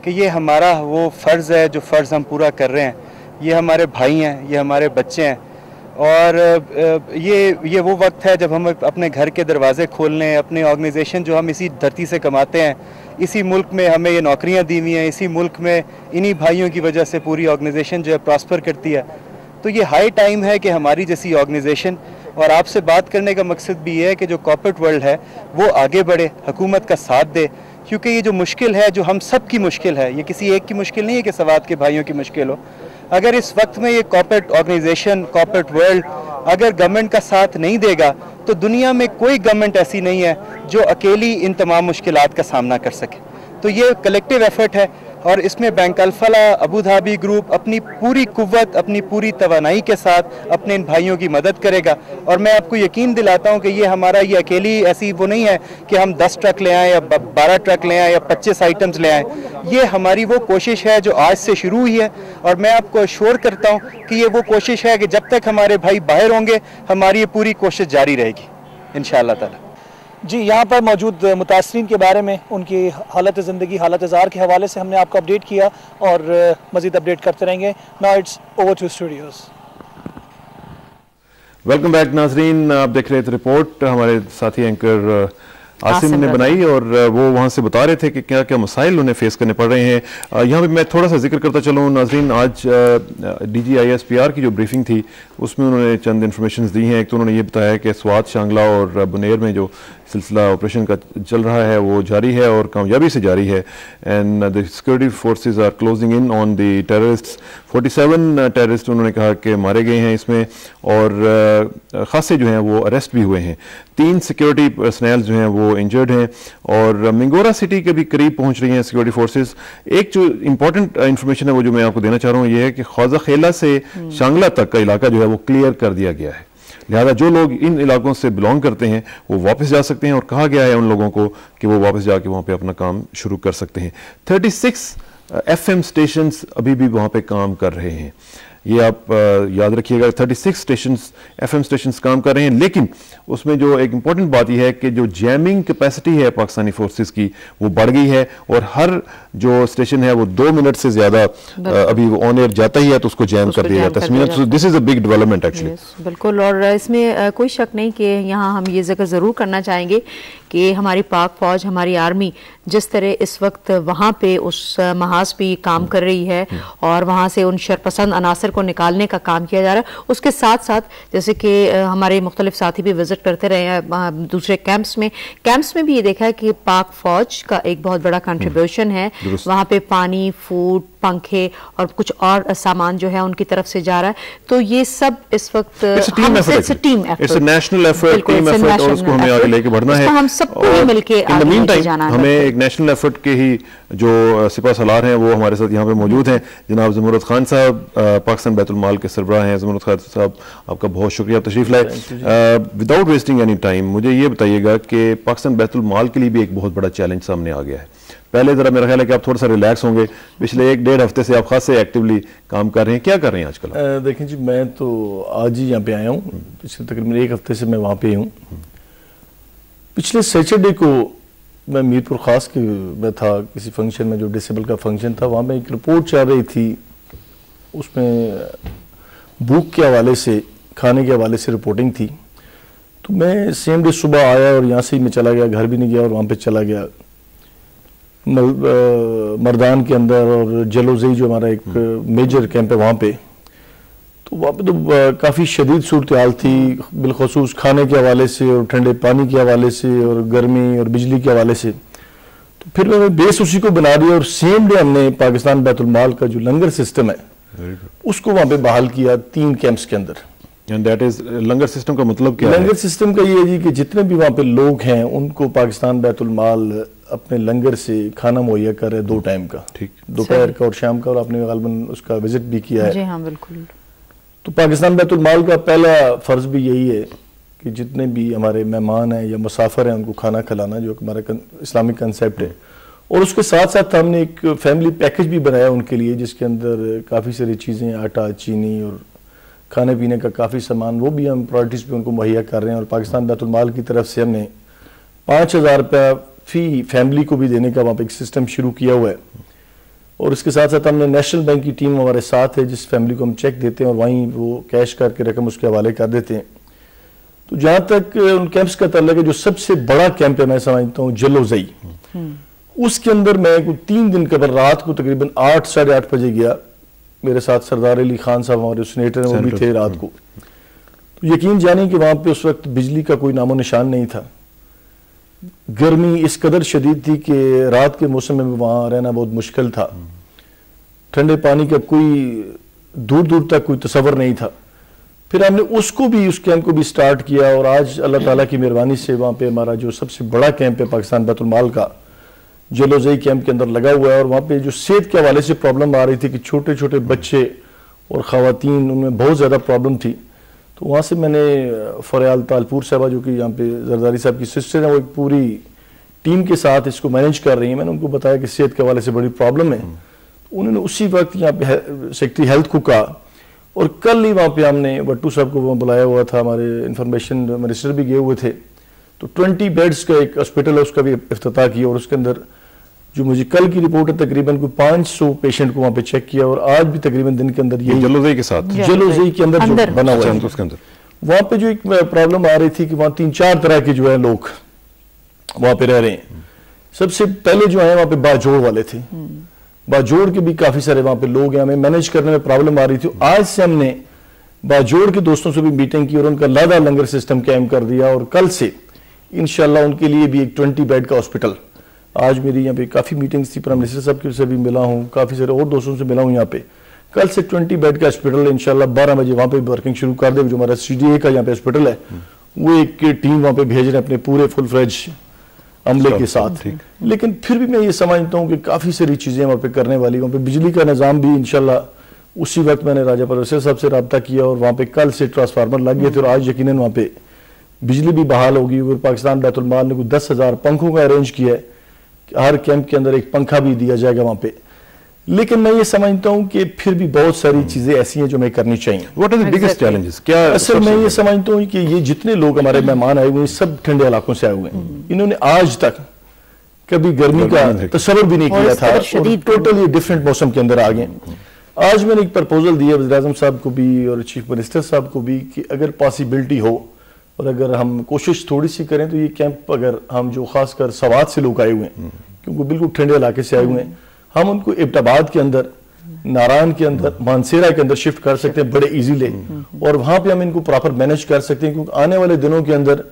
कि ये हमारा वो फ़र्ज़ है जो फ़र्ज़ हम पूरा कर रहे हैं। ये हमारे भाई हैं, ये हमारे बच्चे हैं और ये वो वक्त है जब हम अपने घर के दरवाज़े खोलने, अपने ऑर्गेनाइजेशन जो हम इसी धरती से कमाते हैं, इसी मुल्क में हमें ये नौकरियां दी हुई हैं, इसी मुल्क में इन्हीं भाइयों की वजह से पूरी ऑर्गेनाइजेशन जो है प्रॉस्पर करती है। तो ये हाई टाइम है कि हमारी जैसी ऑर्गेनाइजेशन, और आपसे बात करने का मकसद भी ये है कि जो कॉर्पोरेट वर्ल्ड है वो आगे बढ़े, हुकूमत का साथ दे, क्योंकि ये जो मुश्किल है जो हम सब की मुश्किल है, ये किसी एक की मुश्किल नहीं है कि सवात के भाइयों की मुश्किल हो। अगर इस वक्त में ये कॉर्पोरेट ऑर्गेनाइजेशन, कॉर्पोरेट वर्ल्ड अगर गवर्नमेंट का साथ नहीं देगा तो दुनिया में कोई गवर्नमेंट ऐसी नहीं है जो अकेली इन तमाम मुश्किलात का सामना कर सके। तो ये कलेक्टिव एफर्ट है और इसमें बैंक अल फलाह, अबू धाबी ग्रुप अपनी पूरी कुव्वत, अपनी पूरी तवानाई के साथ अपने इन भाइयों की मदद करेगा। और मैं आपको यकीन दिलाता हूँ कि ये हमारा ये अकेली ऐसी वो नहीं है कि हम 10 ट्रक ले आएँ या 12 ट्रक ले आएँ या 25 आइटम्स ले आएँ। ये हमारी वो कोशिश है जो आज से शुरू हुई है और मैं आपको अश्योर करता हूँ कि ये वो कोशिश है कि जब तक हमारे भाई बाहर होंगे हमारी ये पूरी कोशिश जारी रहेगी इंशाअल्लाह ताला। जी, यहाँ पर मौजूद मुतासरीन के बारे में, उनकी हालत ज़िंदगी, हालत ज़ार के हवाले से हमने आपको अपडेट किया और मज़ीद अपडेट करते रहेंगे। Now it's over to studios. Welcome back नाजरीन, आप देख रहे थे रिपोर्ट हमारे साथी एंकर आसिम ने बनाई और वो वहाँ से बता रहे थे कि क्या क्या मसाइल उन्हें फेस करने पड़ रहे हैं। यहाँ पे मैं थोड़ा सा जिक्र करता चलूँ नाजरीन, आज DGISPR की जो ब्रीफिंग थी उसमें उन्होंने चंद इन्फॉर्मेशन दी हैं। एक तो उन्होंने ये बताया कि स्वात, शांगला और बुनेर में जो सिलसिला ऑपरेशन का चल रहा है वो जारी है और कामयाबी से जारी है and the security forces are closing in on the terrorists. 47 terrorist उन्होंने कहा कि मारे गए हैं इसमें और खासे जो हैं वो अरेस्ट भी हुए हैं। 3 सिक्योरिटी पर्सनल जो हैं वो इंजर्ड हैं और मिंगोरा सिटी के भी करीब पहुंच रही हैं सिक्योरिटी फोर्सेस। एक जो इंपॉर्टेंट इंफॉर्मेशन है वो जो मैं आपको देना चाह रहा हूँ ये है कि ख्वाजा खेला से शांगला तक का इलाका जो है वो क्लियर कर दिया गया है, लिहाजा जो लोग इन इलाकों से बिलोंग करते हैं वो वापस जा सकते हैं और कहा गया है उन लोगों को कि वो वापस जाके वहाँ पे अपना काम शुरू कर सकते हैं। 36 FM स्टेशंस अभी भी वहाँ पे काम कर रहे हैं, ये आप याद रखिएगा। 36 स्टेशंस FM स्टेशंस काम कर रहे हैं, लेकिन उसमें जो एक इम्पॉर्टेंट बात यह है कि जो जैमिंग कैपेसिटी है पाकिस्तानी फोर्सेस की वो बढ़ गई है और हर जो स्टेशन है वो 2 मिनट से ज्यादा अभी वो ऑन एयर जाता ही है तो उसको जैम कर दिया जाता है। This is a big development actually. बिल्कुल, और इसमें कोई शक नहीं कि यहाँ हम ये जिक्र ज़रूर करना चाहेंगे कि हमारी पाक फौज, हमारी आर्मी जिस तरह इस वक्त वहाँ पे उस महाज पे काम कर रही है और वहाँ से उन शरपसंद अनासर को निकालने का काम किया जा रहा है, उसके साथ साथ जैसे कि हमारे मुख्तलिफ साथी भी विजिट करते रहे हैं दूसरे कैंप्स में भी ये देखा है कि पाक फौज का एक बहुत बड़ा कंट्रीब्यूशन है। वहाँ पे पानी, फूड, पंखे और कुछ और सामान जो है उनकी तरफ से जा रहा है। तो ये सब इस वक्त नेशनल एफर्ट, टीम एफर्ट और उसको हमें आगे लेके बढ़ना है। हम सबको मिलके आगे लेके जाना है। हमें एक नेशनल एफर्ट के ही जो सिपा सलार हैं वो हमारे साथ यहाँ पे मौजूद हैं। जनाब ज़मरुद खान साहब पाकिस्तान बैतुल माल के सरबराह हैं। ज़मरुद खान साहब आपका बहुत शुक्रिया तशरीफ लाए। विदाउट वेस्टिंग एनी टाइम मुझे ये बताइएगा कि पाकिस्तान बैतुल माल के लिए भी एक बहुत बड़ा चैलेंज सामने आ गया है। पहले जरा मेरा ख्याल है कि आप थोड़ा सा रिलैक्स होंगे, पिछले 1-1.5 हफ्ते से आप खास से एक्टिवली काम कर रहे हैं, क्या कर रहे हैं आजकल? देखें जी, मैं तो आज ही यहाँ पे आया हूँ, पिछले तकरीबन 1 हफ्ते से मैं वहाँ पे हूँ। पिछले सैटरडे को मैं मीरपुर खास के में था किसी फंक्शन में, जो डिसेबल का फंक्शन था, वहाँ में एक रिपोर्ट चल रही थी, उसमें भूख के हवाले से, खाने के हवाले से रिपोर्टिंग थी। तो मैं सेम डे सुबह आया और यहाँ से ही मैं चला गया, घर भी नहीं गया और वहाँ पे चला गया मर्दान के अंदर, और जलोज़ई जो हमारा एक मेजर कैंप है वहाँ पे। तो वहाँ पे तो काफ़ी शदीद सूरत हाल थी, बिलखसूस खाने के हवाले से और ठंडे पानी के हवाले से और गर्मी और बिजली के हवाले से। तो फिर मैंने बेस उसी को बना दिया और सेम डे हमने पाकिस्तान बैतुल माल का जो लंगर सिस्टम है उसको वहाँ पे बहाल किया 3 कैंप्स के अंदर। And that is langar system का मतलब क्या है? लंगर सिस्टम का ये है जी कि जितने भी वहाँ पे लोग हैं उनको पाकिस्तान बैतुल माल अपने लंगर से खाना मुहैया कर रहे 2 टाइम का, ठीक, दोपहर का और शाम का, और आपने गालबन उसका विजिट भी किया है। जी हाँ, बिल्कुल। तो पाकिस्तान बैतुल माल का पहला फर्ज भी यही है कि जितने भी हमारे मेहमान हैं या मुसाफिर हैं उनको खाना खिलाना, जो हमारा इस्लामिक कंसेप्ट है। और उसके साथ साथ हमने एक फैमिली पैकेज भी बनाया उनके लिए, जिसके अंदर काफ़ी सारी चीज़ें, आटा, चीनी और खाने पीने का काफ़ी सामान, वो भी हम प्रायोरिटीज़ पे उनको मुहैया कर रहे हैं। और पाकिस्तान बैतुल माल की तरफ से हमने 5000 रुपया फी फैमिली को भी देने का वहाँ पे एक सिस्टम शुरू किया हुआ है। और इसके साथ साथ हमने नेशनल बैंक की टीम हमारे साथ है, जिस फैमिली को हम चेक देते हैं और वहीं वो कैश करके रकम उसके हवाले कर देते हैं। तो जहाँ तक उन कैंप्स का ताल्लुक है, जो सबसे बड़ा कैंप है मैं समझता हूँ जलोज़ई, उसके अंदर मैं 3 दिन कबल रात को तकरीबन 8, साढ़े 8 बजे गया। मेरे साथ सरदार अली खान साहब हमारे सीनेटर वो भी थे रात को। तो यकीन जानिए कि वहाँ पे उस वक्त बिजली का कोई नामो निशान नहीं था। गर्मी इस कदर शदीद थी कि रात के मौसम में वहाँ रहना बहुत मुश्किल था। ठंडे पानी का कोई दूर दूर तक कोई तस्वर नहीं था। फिर हमने उसको भी, उस कैंप को भी स्टार्ट किया और आज अल्लाह ताला की मेहरबानी से वहाँ पे हमारा जो सबसे बड़ा कैंप है पाकिस्तान बैतुल माल का, जलोज़ई कैंप के अंदर लगा हुआ है। और वहाँ पे जो सेहत के हवाले से प्रॉब्लम आ रही थी कि छोटे छोटे बच्चे और ख़वातीन, उनमें बहुत ज़्यादा प्रॉब्लम थी। तो वहाँ से मैंने फ़रियाल तालपुर साहबा, जो कि यहाँ पे जरदारी साहब की सिस्टर हैं, वो एक पूरी टीम के साथ इसको मैनेज कर रही हैं। मैंने उनको बताया कि सेहत के हवाले से बड़ी प्रॉब्लम है। तो उन्होंने उसी वक्त यहाँ पे सेक्रेटरी हेल्थ को कहा और कल ही वहाँ पे हमने भट्टू साहब को बुलाया हुआ था, हमारे इंफॉर्मेशन मिनिस्टर भी गए हुए थे। तो 20 बेड्स का एक हॉस्पिटल है, उसका भी इफ्तिताह किया। और उसके अंदर जो मुझे कल की रिपोर्ट है, तकरीबन कोई 500 पेशेंट को वहाँ पे चेक किया। और आज भी तकरीबन दिन के अंदर यही जलोज़ई के साथ, जलोज़ई के अंदर जो बना हुआ है उसके अंदर, वहाँ पे जो एक प्रॉब्लम आ रही थी कि वहाँ 3-4 तरह के जो है लोग वहाँ पे रह रहे हैं। सबसे पहले जो है वहाँ पे बाजोड़ वाले थे, बाजोड़ के भी काफी सारे वहाँ पे लोग हैं, हमें मैनेज करने में प्रॉब्लम आ रही थी। आज से हमने बाजोड़ के दोस्तों से भी मीटिंग की और उनका लादा लंगर सिस्टम कायम कर दिया। और कल से इंशाल्लाह उनके लिए भी एक 20 बेड का हॉस्पिटल। आज मेरी यहाँ पे काफ़ी मीटिंग्स थी, प्राइम मिनिस्टर साहब से भी मिला हूँ, काफ़ी सारे और दोस्तों से मिला हूँ। यहाँ पे कल से 20 बेड का हॉस्पिटल इंशाल्लाह 12 बजे वहाँ पे वर्किंग शुरू कर देगा। जो हमारा CDA का यहाँ पे हॉस्पिटल है, वो एक टीम वहाँ पे भेज रहे हैं अपने पूरे फुल फ्लेज अमले के साथ। लेकिन फिर भी मैं ये समझता हूँ कि काफ़ी सारी चीज़ें वहाँ पे करने वाली। वहाँ पे बिजली का निज़ाम भी इंशाल्लाह उसी वक्त मैंने राजा परवेज़ साहब से रब्ता किया और वहाँ पे कल से ट्रांसफार्मर लग गए थे और आज यकीनन वहाँ पे बिजली भी बहाल होगी। और पाकिस्तान बैतुल माल ने 10,000 पंखों का अरेंज किया है, हर कैंप के अंदर एक पंखा भी दिया जाएगा वहाँ पे। लेकिन मैं ये समझता हूँ कि फिर भी बहुत सारी चीजें ऐसी हैं जो हमें करनी चाहिए। What are the biggest challenges? क्या असल मैं ये समझता हूँ कि ये जितने लोग हमारे मेहमान आए हुए हैं सब ठंडे इलाकों से आए हुए हैं। इन्होंने आज तक कभी गर्मी का तस्वर भी नहीं किया था और टोटली डिफरेंट मौसम के अंदर आ गए। आज मैंने एक प्रपोजल दिया वज़ीर-ए-आज़म साहब को भी और चीफ मिनिस्टर साहब को भी कि अगर पॉसिबिलिटी हो और अगर हम कोशिश थोड़ी सी करें तो ये कैंप, अगर हम जो खासकर सवात से लोग आए हुए हैं, क्योंकि बिल्कुल ठंडे इलाके से आए हुए हैं, हम उनको एबटाबाद के अंदर, नारायण के अंदर, मानसेरा के अंदर शिफ्ट कर सकते हैं बड़े इजीली। और वहां पे हम इनको प्रॉपर मैनेज कर सकते हैं, क्योंकि आने वाले दिनों के अंदर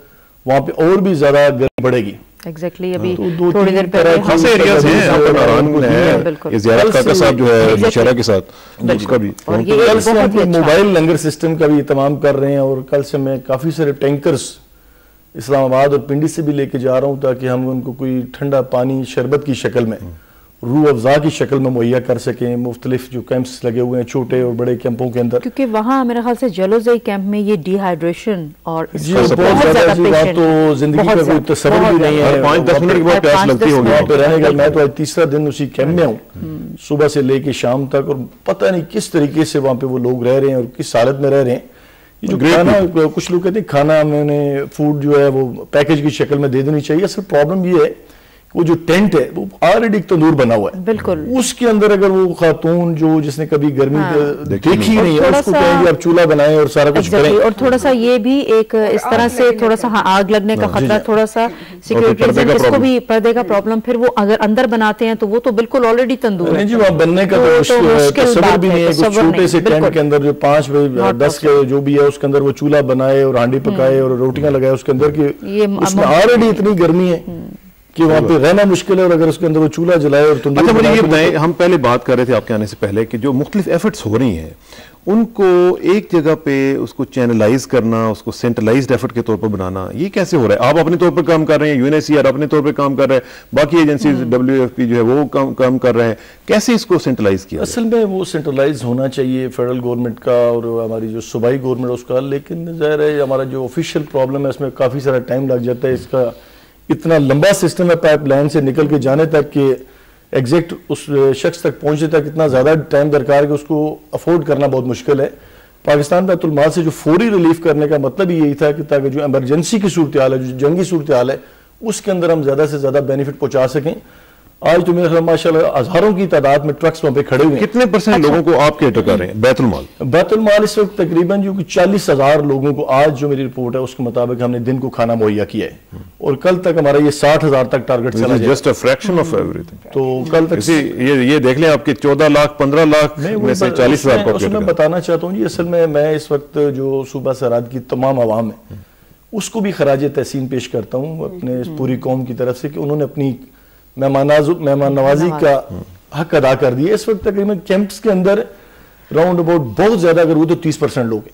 वहां पे और भी ज्यादा गर्मी बढ़ेगी। एग्जैक्टली अभी थोड़ी देर पहले खासे एरियाज हैं, नारायणपुर है, ये ज़ियारत काका साहब जो है नौशहरा के साथ, उसका भी। और कल से हम मोबाइल लंगर सिस्टम का भी इत्माम कर रहे हैं और कल से मैं काफी सारे टैंकर्स इस्लामाबाद और पिंडी से भी लेके जा रहा हूँ ताकि हम उनको कोई ठंडा पानी शरबत की शक्ल में रूह अफ़ज़ा की शक्ल में मुहैया कर सकें। मुख्तलिफ जो कैंप्स लगे हुए हैं छोटे और बड़े कैंपों के अंदर, क्योंकि वहाँ मेरे ख्याल से जलोज़ई कैंप में ये डिहाइड्रेशन और जी बहुत ज़्यादा जी, वहाँ तो जिंदगी का कोई तस्वर भी नहीं है। 5-10 मिनट के बाद प्यास लगती होगी वहाँ पे रहने का। मैं तो आज तीसरा दिन उसी कैंप में हूँ, सुबह से लेके शाम तक, और पता नहीं किस तरीके से वहाँ पे वो लोग रह रहे हैं और किस हालत में रह रहे हैं। ये जो खाना, कुछ लोग कहते हैं खाना मैंने फूड जो है वो पैकेज की शक्ल में दे देनी चाहिए। असल प्रॉब्लम ये है वो जो टेंट है वो ऑलरेडी एक तंदूर बना हुआ है, बिल्कुल उसके अंदर अगर वो खातून जो जिसने कभी गर्मी देखी नहीं है उसको कहेंगे आप चूल्हा बनाएं और सारा कुछ करें। और थोड़ा सा ये भी एक इस तरह से थोड़ा सा आग लगने का खतरा, थोड़ा सा सिक्योरिटी इसको भी पर्दे का प्रॉब्लम। फिर वो अगर अंदर बनाते हैं तो वो तो बिल्कुल ऑलरेडी तंदूर है जी, वहाँ बनने का तो तस्वर भी नहीं है। कुछ छोटे से टेंट के अंदर जो 5-10 के जो भी है उसके अंदर वो चूल्हा बनाए और हांडी पकाए और रोटियां लगाए उसके अंदर की, उसमें ऑलरेडी इतनी गर्मी है कि वहाँ पे रहना मुश्किल है। और अगर उसके अंदर वो चूल्हा जलाए और तंदूर। अच्छा मुझे ये बताएं, हम पहले बात कर रहे थे आपके आने से पहले कि जो मुख्तलिफ एफर्ट्स हो रही हैं उनको एक जगह पे उसको चैनलाइज करना, उसको सेंट्रलाइज्ड एफर्ट के तौर पर बनाना, ये कैसे हो रहा है? आप अपने तौर पर काम कर रहे हैं, यूएनएचसीआर अपने तौर पर काम कर रहे हैं, बाकी एजेंसीज WFP जो है वो काम कर रहे हैं, कैसे इसको सेंट्रलाइज किया? असल में वो सेंट्रलाइज होना चाहिए फेडरल गवर्नमेंट का और हमारी जो सूबाई गवर्नमेंट उसका, लेकिन ज़ाहिर है हमारा जो ऑफिशियल प्रॉब्लम है उसमें काफ़ी सारा टाइम लग जाता है। इसका इतना लंबा सिस्टम है पाइपलाइन से निकल के जाने तक कि एग्जैक्ट उस शख्स तक पहुंचने तक इतना ज़्यादा टाइम दरकार है कि उसको अफोर्ड करना बहुत मुश्किल है। पाकिस्तान बैतुल माल से जो फौरी रिलीफ करने का मतलब यही था कि ताकि जो एमरजेंसी की सूरत हाल है, जो जंगी सूरत हाल है, उसके अंदर हम ज़्यादा से ज़्यादा बेनिफिट पहुंचा सकें। आज तो मेरे ख्याल माशाल्लाह हजारों की तादाद में ट्रक्स वहाँ पे खड़े हुए हैं। कितने % लोगों को आप कैटर कर रहे हैं बैतुल माल? बैतुल माल इस वक्त तकरीबन जो कि 40,000 लोगों को, आज जो मेरी रिपोर्ट है उसके मुताबिक हमने दिन को खाना मुहैया किया है और कल तक हमारा ये 60,000 तक टारगेट चला है। Just a fraction of everything. तो कल तक ये देख लें आपके 14 लाख 15 लाख में से 40,000 मैं बताना चाहता हूँ जी, असल में मैं इस वक्त जो सूबा सरहद की तमाम आवाम है उसको भी खराज तहसीन पेश करता हूँ अपने पूरी कौम की तरफ से कि उन्होंने अपनी मेहमान नवाजी का हक अदा कर दिया। इस वक्त तकरीबन कैंप्स के अंदर राउंड अबाउट बहुत ज्यादा अगर वो तो 30% लोग हैं,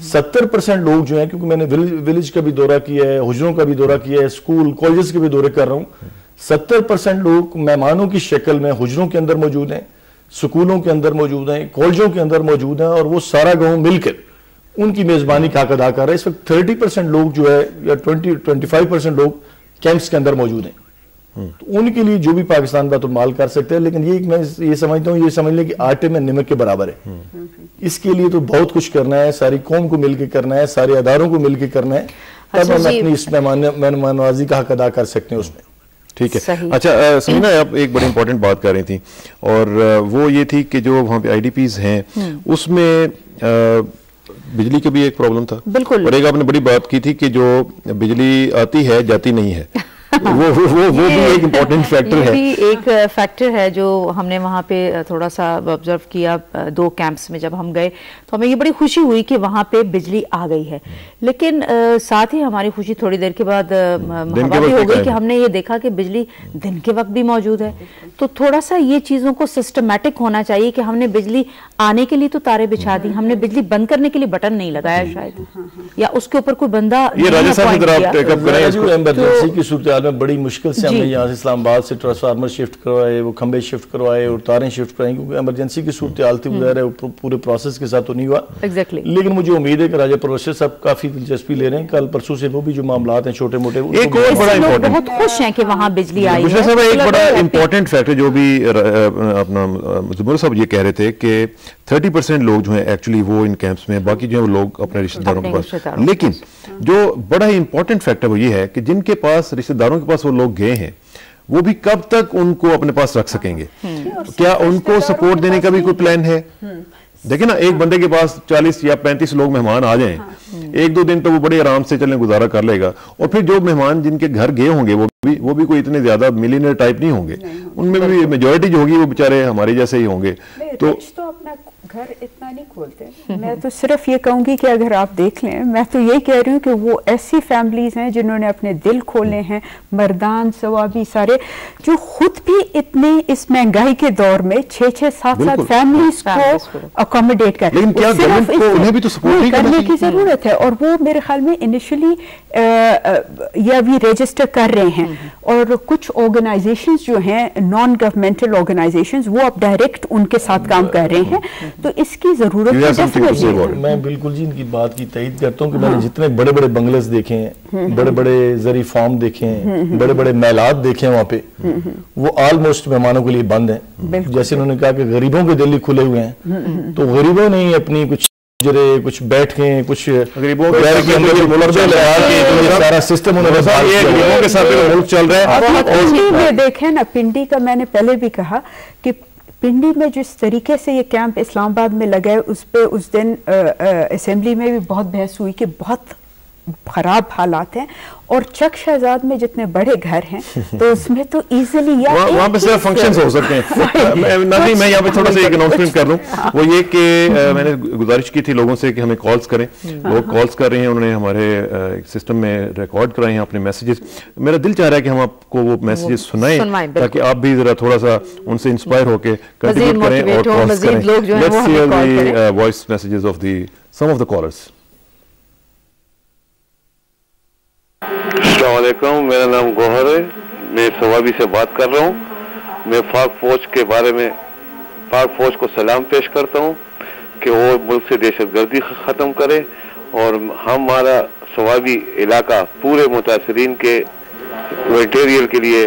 70% लोग जो हैं, क्योंकि मैंने विलेज का भी दौरा किया है, हुजरों का भी दौरा किया है, स्कूल कॉलेजेस के भी दौरे कर रहा हूँ, 70% लोग मेहमानों की शक्ल में हुजरों के अंदर मौजूद हैं, स्कूलों के अंदर मौजूद हैं, कॉलेजों के अंदर मौजूद हैं और वो सारा गाँव मिलकर उनकी मेजबानी का हक अदा कर रहा है। इस वक्त 30% लोग जो है या 25% लोग कैंप्स के अंदर मौजूद हैं। तो उनके लिए जो भी पाकिस्तान बैतुल माल कर सकते हैं, लेकिन ये मैं ये समझता हूँ, ये समझ लें कि आटे में नमक के बराबर है। इसके लिए तो बहुत कुछ करना है, सारी कौम को मिलकर करना है, सारे अदारों को मिलकर करना है, तब हम अपनी इस मेहमान नवाजी का हक अदा कर सकते हैं उसमें। ठीक है। अच्छा समीना, आप एक बड़ी इंपॉर्टेंट बात कर रही थी और वो ये थी कि जो वहाँ पे IDPs हैं उसमें बिजली का भी एक प्रॉब्लम था। बिल्कुल। और एक आपने बड़ी बात की थी कि जो बिजली आती है जाती नहीं है। वो भी एक इम्पोर्टेंट फैक्टर है। भी एक फैक्टर है जो हमने वहाँ पे थोड़ा सा ऑब्जर्व किया। 2 कैंप्स में जब हम गए तो हमें ये बड़ी खुशी हुई कि वहाँ पे बिजली आ गई है, लेकिन साथ ही हमारी खुशी थोड़ी देर के बाद हमारी हो गई कि हमने ये देखा कि बिजली दिन के वक्त भी मौजूद है। तो थोड़ा सा ये चीज़ों को सिस्टमैटिक होना चाहिए कि हमने बिजली आने के लिए तो तारे बिछा दी, हमने बिजली बंद करने के लिए बटन नहीं लगाया शायद, या उसके ऊपर कोई बंदा इमरजेंसी की सूरत में बड़ी मुश्किल से हमने यहाँ से इस्लामाबाद से ट्रांसफार्मर शिफ्ट करवाए, वो खंबे शिफ्ट करवाए और तारें शिफ्ट कराई, क्योंकि इमरजेंसी की सूरत हाल थी, पूरे प्रोसेस के साथ तो नहीं हुआ। लेकिन मुझे उम्मीद है कि राजा प्रोफेसर साहब काफी दिलचस्पी ले रहे हैं। कल परसों से वो भी जो मामला हैं छोटे मोटे, एक और बड़ा इम्पोर्टेंट, बहुत खुश हैं कि वहाँ बिजली आई है। एक बड़ा इम्पोर्टेंट फैक्टर जो भी अपना जुमर साहब ये कह रहे थे कि 30% लोग जो हैं एक्चुअली वो इन कैंप्स में, बाकी जो है लोग अपने रिश्तेदारों के पास। लेकिन जो बड़ा ही इंपॉर्टेंट फैक्टर वो ये है कि जिनके पास रिश्तेदारों के पास वो लोग गए हैं वो भी कब तक उनको अपने पास रख सकेंगे? क्या उनको सपोर्ट देने का भी कोई प्लान है? देखिए ना, एक बंदे के पास 40 या 35 लोग मेहमान आ जाएं, 1-2 दिन तो वो बड़े आराम से चलें गुजारा कर लेगा, और फिर जो मेहमान जिनके घर गए होंगे वो भी कोई इतने ज्यादा मिलियनर टाइप नहीं होंगे, उनमें भी मेजॉरिटी जो होगी वो बेचारे हमारे जैसे ही होंगे। तो अपना घर इतना खाना नहीं खोलते। मैं तो सिर्फ ये कहूँगी कि अगर आप देख लें, मैं तो यही कह रही हूँ कि वो ऐसी फैमिलीज हैं जिन्होंने अपने दिल खोले हैं, मर्दान सवाबी सारे, जो खुद भी इतने इस महंगाई के दौर में 6-6, 7-7 फैमिलीज को अकोमोडेट कर, लेकिन क्या गवर्नमेंट को उन्हें भी तो सपोर्ट करने की जरूरत है। और वो मेरे ख्याल में इनिशियली ये अभी रजिस्टर कर रहे हैं, और कुछ ऑर्गेनाइजेशंस जो हैं नॉन गवर्नमेंटल ऑर्गेनाइजेशंस, वो अब डायरेक्ट उनके साथ काम कर रहे हैं। तो इसकी जरूरत है। मैं बिल्कुल जी इनकी बात की तईद करता हूँ कि मैंने जितने बड़े बड़े बंगलेस देखे हैं, बड़े बड़े जरी फार्म देखे हैं, बड़े बड़े महलात देखे हैं, वहाँ पे वो ऑलमोस्ट मेहमानों के लिए बंद हैं। जैसे उन्होंने कहा कि गरीबों के दिल खुले हुए हैं, तो गरीबों ने अपनी कुछ बैठ के कुछ गरीबों के सारा सिस्टम उन्होंने गरीबों के साथ मुल्क चल रहा है। पिंडी में देखें ना, पिंडी का मैंने पहले भी कहा कि पिंडी में जिस तरीके से ये कैंप इस्लामाबाद में लगा है, उस पे उस दिन असेंबली में भी बहुत बहस हुई कि बहुत खराब हालात हैं। और चक शहजाद में जितने बड़े घर हैं, तो उसमें तो इजीली वहाँ पे सिर्फ फंक्शंस हो सकते हैं। मैं यहाँ पे थोड़ा सा एक अनाउंसमेंट कर लूँ, वो ये कि मैंने गुजारिश की थी लोगों से कि हमें कॉल्स करें। लोग कॉल्स कर रहे हैं, उन्होंने हमारे सिस्टम में रिकॉर्ड कराए हैं अपने मैसेजेस। मेरा दिल चाह रहा है कि हम आपको वो मैसेजेस सुनाएं ताकि आप भी जरा थोड़ा सा उनसे इंस्पायर होकर कंट्रीब्यूट करें और कॉल्स करें। Let's hear the voice messages of the some of the callers. अस्सलामुअलैकुम, मेरा नाम गौहर है, मैं सवाबी से बात कर रहा हूँ। मैं पाक फौज के बारे में पाक फौज को सलाम पेश करता हूँ कि वो मुल्क से दहशतगर्दी ख़त्म करे, और हमारा सवाबी इलाका पूरे मुतासरीन के मटेरियल के लिए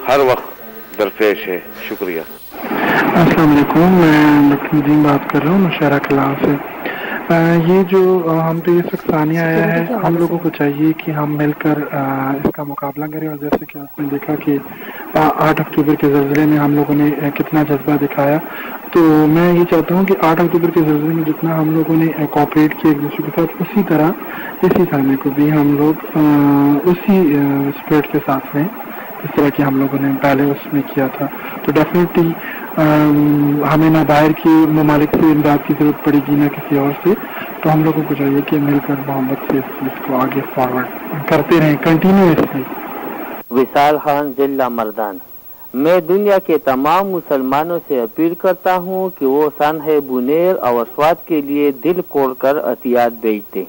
हर वक्त दरपेश है। शुक्रिया। अस्सलामुअलैकुम, मैं लखनऊ बात कर रहा हूँ नौशहरा कलां से। ये जो हम पे ये सख्तानी आया है, हम लोगों को चाहिए कि हम मिलकर इसका मुकाबला करें। और जैसे कि आपने देखा कि 8 अक्टूबर के ज़लज़ले में हम लोगों ने कितना जज्बा दिखाया, तो मैं ये चाहता हूँ कि 8 अक्टूबर के ज़लज़ले में जितना हम लोगों ने कोऑपरेट किया एक दूसरे के साथ, उसी तरह इसी समय को भी हम लोग उसी स्पिरिट के साथ में, इस तरह की हम लोगों ने पहले उसमें किया था। तो डेफिनेटली हमें ना बाहर की ममालिक से इमदाद की जरूरत पड़ेगी ना किसी और से। तो हम लोगों को चाहिए कि मिलकर मोहब्बत से इस चीज़ को आगे फॉरवर्ड करते रहें कंटिन्यूअसली। विशाल खान, जिला मर्दान। मैं दुनिया के तमाम मुसलमानों से अपील करता हूँ कि वो सानहे बुनेर और स्वाद के लिए दिल खोलकर अतियात बेचते।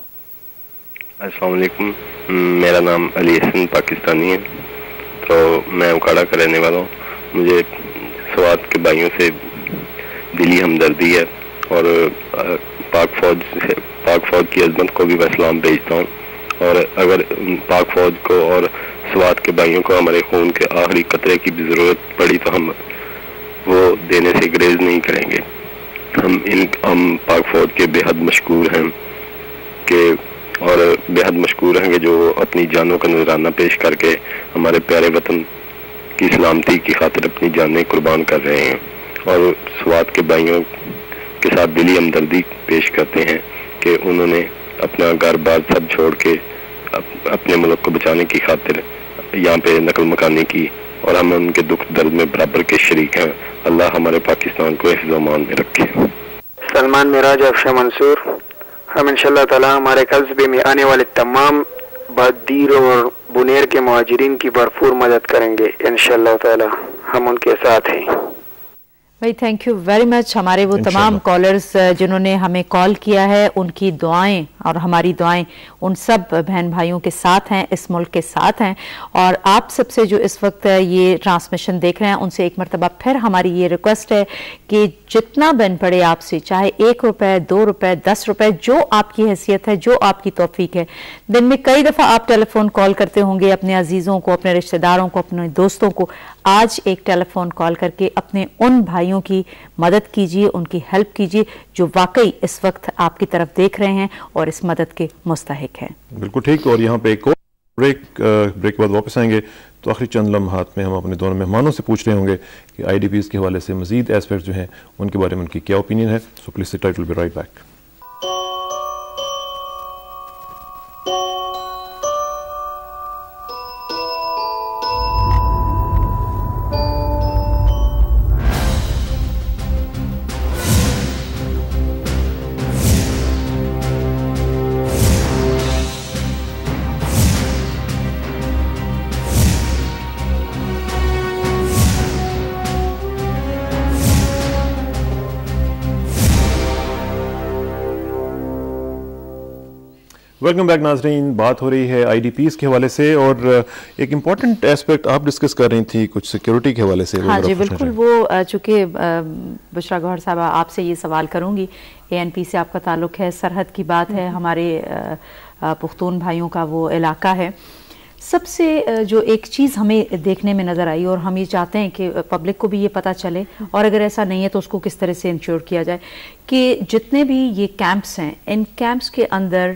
अस्सलाम वालेकुम, मेरा नाम अली हसन पाकिस्तानी है, तो मैं उकाड़ा का रहने वाला हूँ। मुझे स्वाद के भाइयों से दिली हमदर्दी है, और पाक फौज की अजमत को भी मैं सलाम भेजता हूँ। और अगर पाक फौज को और स्वाद के भाइयों को हमारे खून के आखिरी कतरे की भी ज़रूरत पड़ी तो हम वो देने से ग्रेज नहीं करेंगे। हम पाक फौज के बेहद मशकूर हैं और बेहद मशकूर हैं कि जो अपनी जानों का नजराना पेश करके हमारे प्यारे वतन की सलामती की खातिर अपनी जानें कुर्बान कर रहे हैं। और स्वाद के भाइयों के साथ दिली हमदर्दी पेश करते हैं कि उन्होंने अपना घर बार सब छोड़ के अपने मुल्क को बचाने की खातिर यहाँ पे नकल मकानी की, और हम उनके दुख दर्द में बराबर के शरीक हैं। अल्लाह हमारे पाकिस्तान को हिफ्ज़ अमान में रखे। सलमान मिराज अफशा मंसूर। हम इंशाअल्लाह ताला हमारे कस्बे में आने वाले तमाम बदीर और बुनेर के मुहाजिरीन की भरपूर मदद करेंगे इंशाअल्लाह ताला, हम उनके साथ हैं। भाई थैंक यू वेरी मच। हमारे वो तमाम कॉलर्स जिन्होंने हमें कॉल किया है, उनकी दुआएं और हमारी दुआएं उन सब बहन भाइयों के साथ हैं, इस मुल्क के साथ हैं। और आप सबसे जो इस वक्त ये ट्रांसमिशन देख रहे हैं, उनसे एक मरतबा फिर हमारी ये रिक्वेस्ट है कि जितना बन पड़े आपसे, चाहे 1 रुपए, 2 रुपए, 10 रुपए, जो आपकी हैसियत है, जो आपकी तौफीक है। दिन में कई दफ़ा आप टेलीफोन कॉल करते होंगे अपने अजीज़ों को, अपने रिश्तेदारों को, अपने दोस्तों को। आज एक टेलीफोन कॉल करके अपने उन भाइयों की मदद कीजिए, उनकी हेल्प कीजिए जो वाकई इस वक्त आपकी तरफ देख रहे हैं और इस मदद के मुस्तहिक हैं। बिल्कुल ठीक। और यहाँ पे एक और ब्रेक बाद वापस आएंगे तो आखिरी चंद लम्हात में हम अपने दोनों मेहमानों से पूछ रहे होंगे कि IDPs के हवाले से मजीद एस्पेक्ट जो हैं उनके बारे में उनकी क्या ओपिनियन है। So please sit tight, will be right back. Welcome back नाजरीन। बात हो रही है IDPs के हवाले से और एक इम्पॉर्टेंट एस्पेक्ट आप डिस्कस कर रही थी कुछ सिक्योरिटी के हवाले से। हाँ जी बिल्कुल, वो चूँकि बुशरा गौहर साहबा आपसे ये सवाल करूँगी, ANP से आपका ताल्लुक़ है, सरहद की बात है, हमारे पुख्तून भाइयों का वो इलाका है। सबसे जो एक चीज़ हमें देखने में नज़र आई और हम ये चाहते हैं कि पब्लिक को भी ये पता चले, और अगर ऐसा नहीं है तो उसको किस तरह से इंश्योर किया जाए कि जितने भी ये कैंप्स हैं, इन कैंप्स के अंदर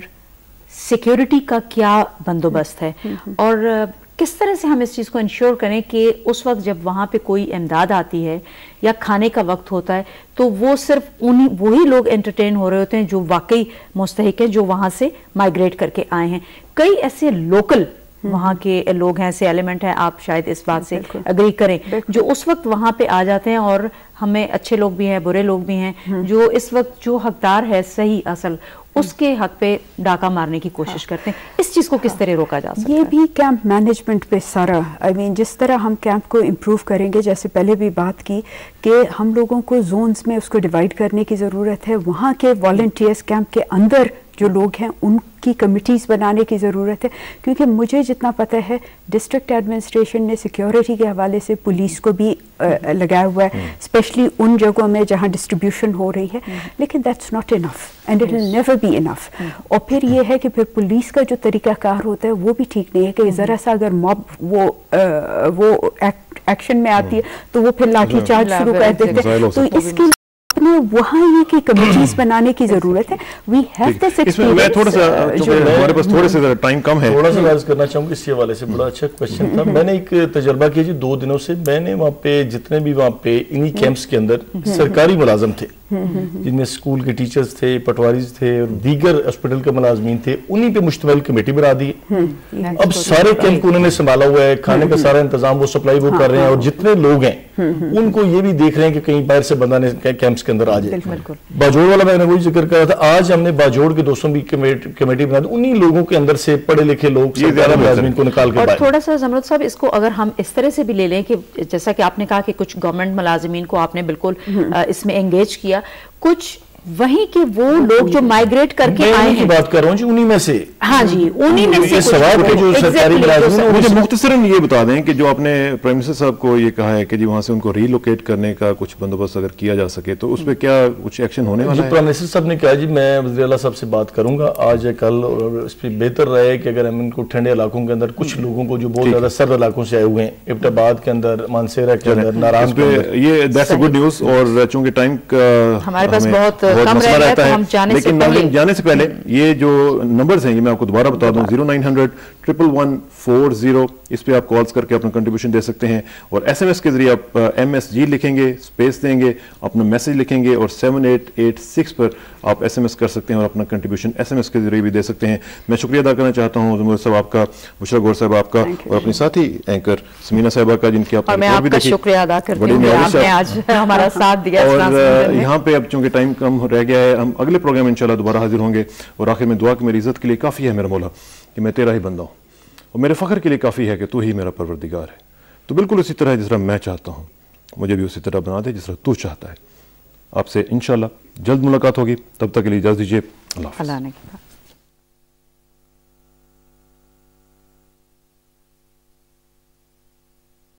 सिक्योरिटी का क्या बंदोबस्त है और किस तरह से हम इस चीज़ को इंश्योर करें कि उस वक्त जब वहाँ पे कोई इमदाद आती है या खाने का वक्त होता है तो वो सिर्फ वही लोग एंटरटेन हो रहे होते हैं जो वाकई मुस्तहिक हैं, जो वहाँ से माइग्रेट करके आए हैं। कई ऐसे लोकल वहाँ के लोग हैं, ऐसे एलिमेंट हैं, आप शायद इस बात से अग्री करें, जो उस वक्त वहाँ पे आ जाते हैं और हमें अच्छे लोग भी हैं, बुरे लोग भी हैं, जो इस वक्त जो हकदार है सही असल उसके हक पे डाका मारने की कोशिश करते हैं। इस चीज़ को किस तरह रोका जा सकता है? ये भी कैंप मैनेजमेंट पे सारा, जिस तरह हम कैंप को इम्प्रूव करेंगे, जैसे पहले भी बात की कि हम लोगों को जोन्स में उसको डिवाइड करने की ज़रूरत है। वहाँ के वॉलंटियर्स कैंप के अंदर जो लोग हैं उनकी कमिटीज़ बनाने की ज़रूरत है, क्योंकि मुझे जितना पता है डिस्ट्रिक्ट एडमिनिस्ट्रेशन ने सिक्योरिटी के हवाले से पुलिस को भी लगाया हुआ है, स्पेशली उन जगहों में जहाँ डिस्ट्रीब्यूशन हो रही है, लेकिन that's not enough and it will never be enough. और फिर ये है कि फिर पुलिस का जो तरीकाकार होता है वो भी ठीक नहीं है कि ज़रा सा अगर मॉब वो एक्शन में आती है तो वो फिर लाठी चार्ज शुरू कर देते हैं। तो इसके वहाँ ये की कमिटीज बनाने की जरूरत है। We have this experience. मैं थोड़ा सा, हमारे पास थोड़े से टाइम कम है, थोड़ा सा बात करना चाहूँगा इस हवाले से। बड़ा अच्छा क्वेश्चन था। मैंने एक तजर्बा किया जी 2 दिनों से। मैंने वहाँ पे जितने भी वहाँ पे इन्हीं कैंप्स के अंदर सरकारी मुलाजम थे, जिनमें स्कूल के टीचर्स थे, पटवारीज थे और दीगर हॉस्पिटल के मुलाजमीन थे, उन्हीं पे मुश्तमिल कमेटी बना दी। अब सारे कैंप को उन्होंने संभाला हुआ है, खाने का सारा इंतजाम वो सप्लाई वो कर रहे हैं, और जितने लोग हैं उनको ये भी देख रहे हैं कि कहीं बाहर से बंदा कैंप्स के अंदर आ जाए। बाजोड़ वाला मैंने वही जिक्र करा था, आज हमने बाजोड़ के 200 भी कमेटी बना दी, उन्हीं लोगों के अंदर से पढ़े लिखे लोग मुलाजमीन को निकाल कर। और थोड़ा सा जमरुद साहब, इसको अगर हम इस तरह से भी ले लें कि जैसा कि आपने कहा कि कुछ गवर्नमेंट मुलाजमीन को आपने बिल्कुल इसमें एंगेज किया, कुछ वहीं के वो लोग जो माइग्रेट करके आए हैं, बात कर रहा हूँ जी, उन्हीं में से। हाँ जी, उन्हीं में से सवाल के जो सरकारी मुलाजिम। मुझे मुख्तसरन ये बता दें कि जो आपने प्राइम मिनिस्टर साहब को ये कहा है कि जी वहाँ से उनको रीलोकेट करने का कुछ बंदोबस्त अगर किया जा सके तो उस पर क्या कुछ एक्शन होने वाला है? प्राइम मिनिस्टर साहब ने कहा जी मैं वज़ीर आला साहब से बात करूंगा आज या कल, और इस पर बेहतर रहे कि अगर हम इनको ठंडे इलाकों के अंदर कुछ लोगों को जो बहुत ज्यादा सर्द इलाकों से आए हुए हैं, एबटाबाद के अंदर, मानसेरा के अंदर, नारायण पे, ये दैट्स अ गुड न्यूज़। और चूंकि टाइम हमारे पास बहुत कम रहता है, लेकिन जाने से पहले ये जो नंबर्स हैं ये मैं आपको दोबारा बता दूं, 0900-111-40, इस पे आप कॉल्स करके अपना कंट्रीब्यूशन दे सकते हैं। और SMS के जरिए आप MSG लिखेंगे, स्पेस देंगे, अपना मैसेज लिखेंगे और 7886 पर आप SMS कर सकते हैं और अपना कंट्रीब्यूशन SMS के जरिए भी दे सकते हैं। मैं शुक्रिया अदा करना चाहता हूँ जमरुद साहब आपका, बुशरा गौहर साहब आपका, और अपनी साथी एंकर समीना साहिबा का, जिनकी आपने शुक्रिया अदा करते हैं, आपने आज हमारा साथ दिया। और यहाँ पे अब चूंकि टाइम कम रह गया है, हम अगले प्रोग्राम इंशाल्लाह दोबारा हाजिर होंगे। और आखिर में दुआ कि मेरी इज्जत के लिए काफ़ी है मेरा मौला कि मैं तेरा ही बंदा हूँ, और मेरे फ़ख्र के लिए काफ़ी है कि तू ही मेरा परवरदिगार है। तो बिल्कुल उसी तरह जिस तरह मैं चाहता हूँ मुझे भी उसी तरह बना दे जिस तरह तू चाहता है। आपसे इंशाल्लाह जल्द मुलाकात होगी, तब तक के लिए इजाज़त दीजिए। अल्लाह हाफ़िज़।